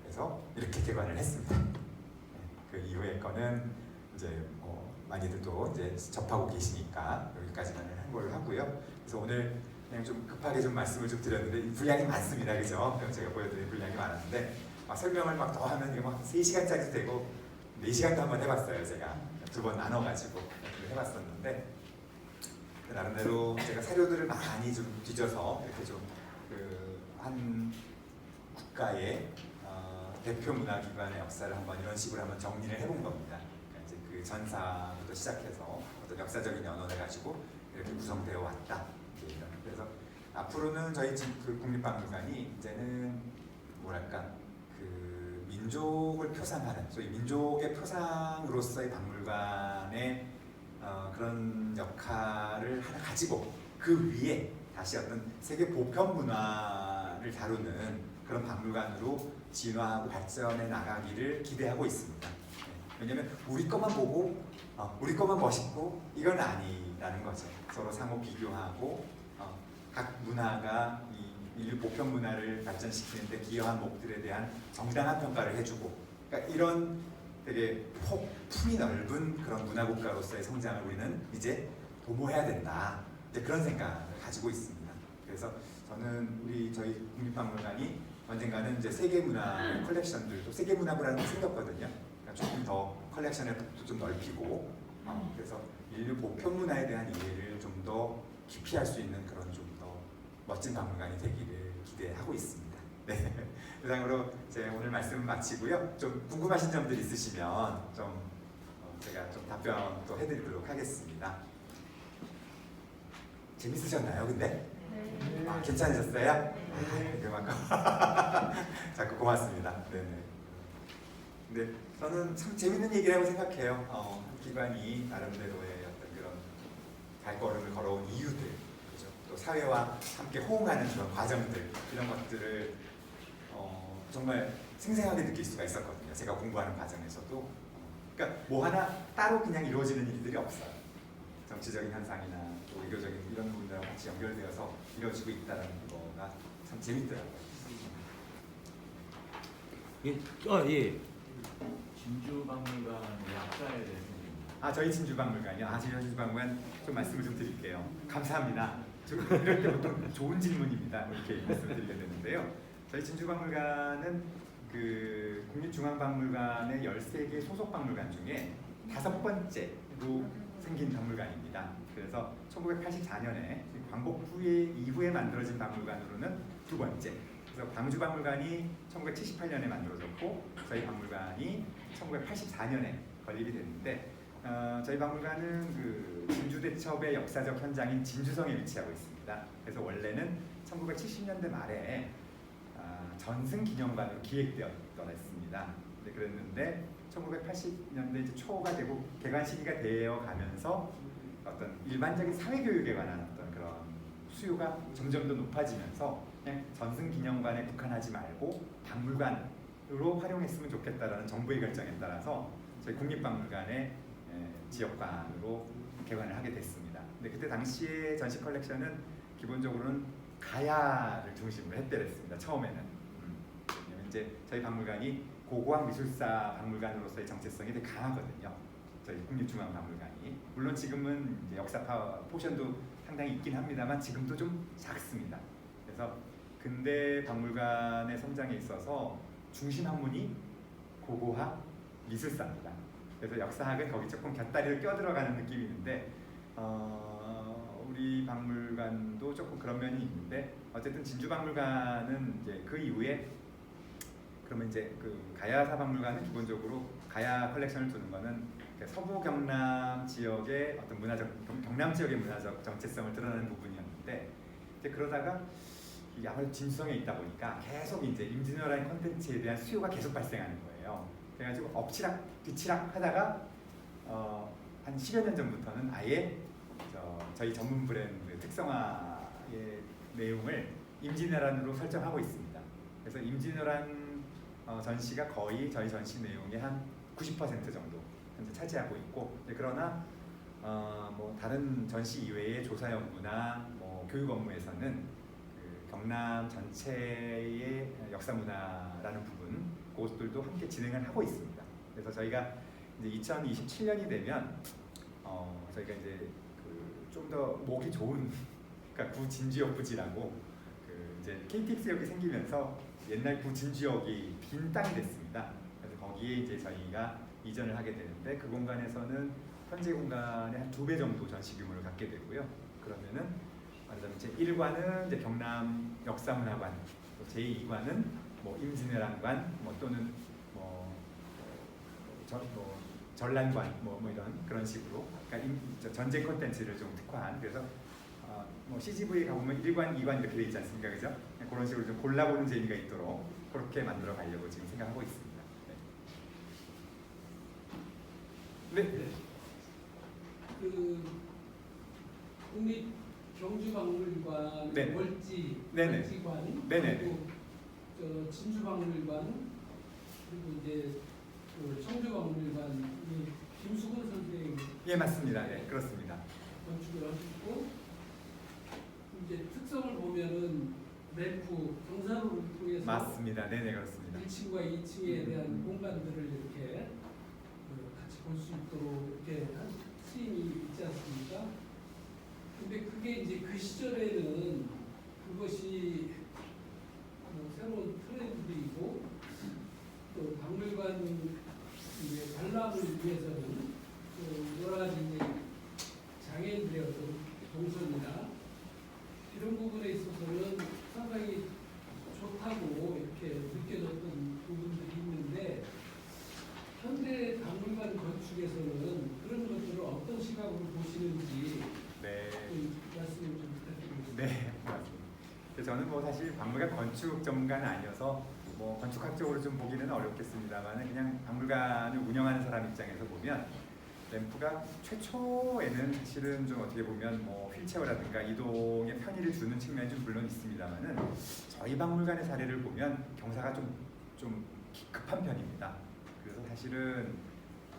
그래서 이렇게 개관을 했습니다. 그 이후의 거는 이제 많이들도 이제 접하고 계시니까 여기까지만 한 걸로 하고요. 그래서 오늘 그냥 좀 급하게 좀 말씀을 좀 드렸는데 분량이 많습니다, 그죠? 제가 보여드린 분량이 많은데 설명을 막 더 하면 이게 막 3시간짜리 되고 4시간도 한번 해봤어요. 제가 2번 나눠가지고 해봤었는데 나름대로 제가 사료들을 많이 좀 뒤져서 이렇게 좀 한 국가의 대표 문화기관의 역사를 한번 이런 식으로 한번 정리를 해본 겁니다. 그러니까 이제 그 전사부터 시작해서 어떤 역사적인 연원을 가지고 이렇게 구성되어 왔다. 그래서 앞으로는 저희 그 국립박물관이 이제는 뭐랄까 그 민족을 표상하는 소위 민족의 표상으로서의 박물관의 그런 역할을 하나 가지고 그 위에 다시 어떤 세계 보편 문화를 다루는 그런 박물관으로 진화하고 발전해 나가기를 기대하고 있습니다. 왜냐하면 우리 것만 보고 우리 것만 멋있고 이건 아니라는 거죠. 서로 상호 비교하고 각 문화가 이 인류 보편 문화를 발전시키는데 기여한 목들에 대한 정당한 평가를 해주고 그러니까 이런 되게 품이 넓은 그런 문화국가로서의 성장을 우리는 이제 도모해야 된다. 이제 그런 생각을 가지고 있습니다. 그래서 저는 저희 국립박물관이 언젠가는 이제 세계문화 컬렉션들도 세계문화부라는 게 생겼거든요. 그러니까 조금 더 컬렉션을 좀 넓히고 그래서 인류 보편 문화에 대한 이해를 좀 더 깊이 할 수 있는 그런 좀 더 멋진 박물관이 되기를 기대하고 있습니다. 네. 이상으로 제 오늘 말씀을 마치고요. 좀 궁금하신 점들 있으시면 좀 제가 좀 답변 또 해드리도록 하겠습니다. 재밌으셨나요, 근데? 네. 괜찮으셨어요? 그만큼 자꾸 고맙습니다. 네네. 근데 저는 참 재밌는 얘기라고 생각해요. 한 기관이 나름대로의 어떤 그런 발걸음을 걸어온 이유들, 그죠? 또 사회와 함께 호응하는 그런 과정들 이런 것들을 정말 생생하게 느낄 수가 있었거든요. 제가 공부하는 과정에서도. 그러니까 뭐 하나 따로 그냥 이루어지는 일들이 없어요. 정치적인 현상이나 또 의료적인 이런 부분들하고 같이 연결되어서 이루어지고 있다는 거가 참 재밌더라고요. 예. 진주박물관의 역사에 대해서 저희 진주박물관이요. 저희 진주박물관 좀 말씀을 좀 드릴게요. 감사합니다. 이럴 때 보통 좋은 질문입니다. 이렇게 말씀을 드리게 되는데요. 저희 진주박물관은 그 국립중앙박물관의 13개 소속 박물관 중에 5번째로 생긴 박물관입니다. 그래서 1984년에 광복 후에 이후에 만들어진 박물관으로는 2번째. 그래서 광주박물관이 1978년에 만들어졌고 저희 박물관이 1984년에 건립이 됐는데 저희 박물관은 그 진주대첩의 역사적 현장인 진주성에 위치하고 있습니다. 그래서 원래는 1970년대 말에 전승기념관으로 기획되었습니다. 네, 그랬는데 1980년대 이제 초가 되고 개관 시기가 되어 가면서 어떤 일반적인 사회교육에 관한 어떤 그런 수요가 점점 더 높아지면서 그냥 전승기념관에 국한하지 말고 박물관으로 활용했으면 좋겠다라는 정부의 결정에 따라서 저희 국립박물관의 지역관으로 개관을 하게 됐습니다. 근데 그때 당시에 전시 컬렉션은 기본적으로는 가야를 중심으로 했더랬습니다. 처음에는. 왜냐면 이제 저희 박물관이 고고학 미술사 박물관으로서의 정체성이 되게 강하거든요. 저희 국립중앙박물관이. 물론 지금은 이제 역사파 포션도 상당히 있긴 합니다만 지금도 좀 작습니다. 그래서 근대 박물관의 성장에 있어서 중심 학문이 고고학 미술사입니다. 그래서 역사학은 거기 조금 곁다리를 껴들어가는 느낌이 있는데 우리 박물관도 조금 그런 면이 있는데 어쨌든 진주박물관은 이제 그 이후에 그러면 이제 그 가야사 박물관은 기본적으로 가야 컬렉션을 두는 거는 서부 경남 지역의 어떤 경남 지역의 문화적 정체성을 드러내는 부분이었는데 이제 그러다가 이게 아무래도 진주성에 있다 보니까 계속 이제 임진왜란 콘텐츠에 대한 수요가 계속 발생하는 거예요. 그래가지고 엎치락 뒤치락 하다가 한 10여 년 전부터는 아예 저희 전문 브랜드 특성화의 내용을 임진왜란으로 설정하고 있습니다. 그래서 임진왜란 전시가 거의 저희 전시 내용의 한 90% 정도 현재 차지하고 있고 그러나 뭐 다른 전시 이외의 조사 연구나 뭐 교육 업무에서는 그 경남 전체의 역사 문화라는 부분 그것들도 함께 진행을 하고 있습니다. 그래서 저희가 이제 2027년이 되면 저희가 이제 그 좀 더 목이 좋은 그러니까 구 진주역 부지라고 그 이제 KTX역이 생기면서 옛날 구 진주역이 빈 땅이 됐습니다. 그래서 거기에 이제 저희가 이전을 하게 되는데 그 공간에서는 현재 공간의 한 2배 정도 전시 규모를 갖게 되고요. 그러면은 완전 제 1관은 이제 경남 역사문화관, 제 2관은 뭐 임진왜란관, 뭐 또는 전란관, 뭐 이런 그런 식으로, 그러니까 전쟁 콘텐츠를 좀 특화한 그래서 뭐 CGV에 가보면 1관, 2관 이렇게 돼 있지 않습니까, 그죠? 그런 식으로 좀 골라보는 재미가 있도록 그렇게 만들어 가려고 지금 생각하고 있습니다. 네. 네. 그 국립 경주박물관, 네네. 월지관, 네네. 그리고 저 진주박물관, 그리고 이제 그 청주박물관 김수근 선생님. 예, 맞습니다. 예, 그렇습니다. 건축을 하셨고 이제 특성을 보면은 램프 경사로를 통해서 맞습니다. 네네, 그렇습니다. 1층과 2층에 대한 공간들을 이렇게 같이 볼 수 있도록 이렇게 한 스윙이 있지 않습니까? 근데 그게 이제 그 시절에는 그것이 새로운 트렌드이고 또 박물관 관람을 위해서는 또 여러 가지 이제 장애인들의 어떤 동선이나 이런 부분에 있어서는 상당히 좋다고 이렇게 느껴졌던 부분들이 있는데 현대 박물관 건축에서는 그런 것들을 어떤 시각으로 보시는지 네. 말씀을 좀 부탁드립니다. 네, 맞습니다. 저는 뭐 사실 박물관 건축 전문가는 아니어서 뭐 건축학적으로 좀 보기는 어렵겠습니다만 그냥 박물관을 운영하는 사람 입장에서 보면 램프가 최초에는 사실은 좀 어떻게 보면 뭐 휠체어라든가 이동에 편의를 주는 측면이 좀 물론 있습니다만은 저희 박물관의 사례를 보면 경사가 좀 급한 편입니다. 그래서 사실은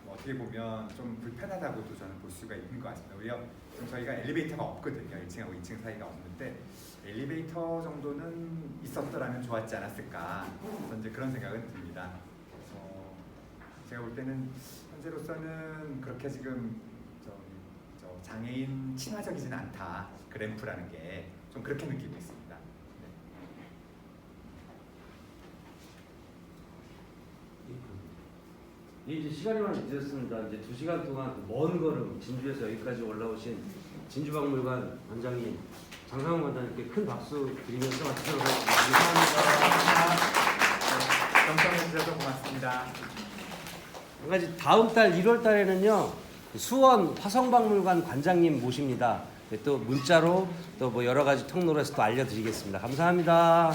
뭐 어떻게 보면 좀 불편하다고도 저는 볼 수가 있는 것 같습니다. 오히려 저희가 엘리베이터가 없거든요. 1층하고 2층 사이가 없는데 엘리베이터 정도는 있었더라면 좋았지 않았을까. 그래서 이제 그런 생각은 듭니다. 그래서 제가 볼 때는 현재로서는 그렇게 지금 저 장애인 친화적이지는 않다. 그 램프라는 게 좀 그렇게 느끼고 있습니다. 네. 이제 시간이 많이 늦었습니다. 이제 2시간 동안 먼 걸음 진주에서 여기까지 올라오신 진주박물관 관장님, 장상훈 관장님께 큰 박수 드리면서 마치도록 하겠습니다. 감사합니다. 경청해 주셔서 고맙습니다. 한 가지 다음 달 1월 달에는요 수원 화성박물관 관장님 모십니다. 또 문자로 또 뭐 여러 가지 통로로 해서 또 알려드리겠습니다. 감사합니다.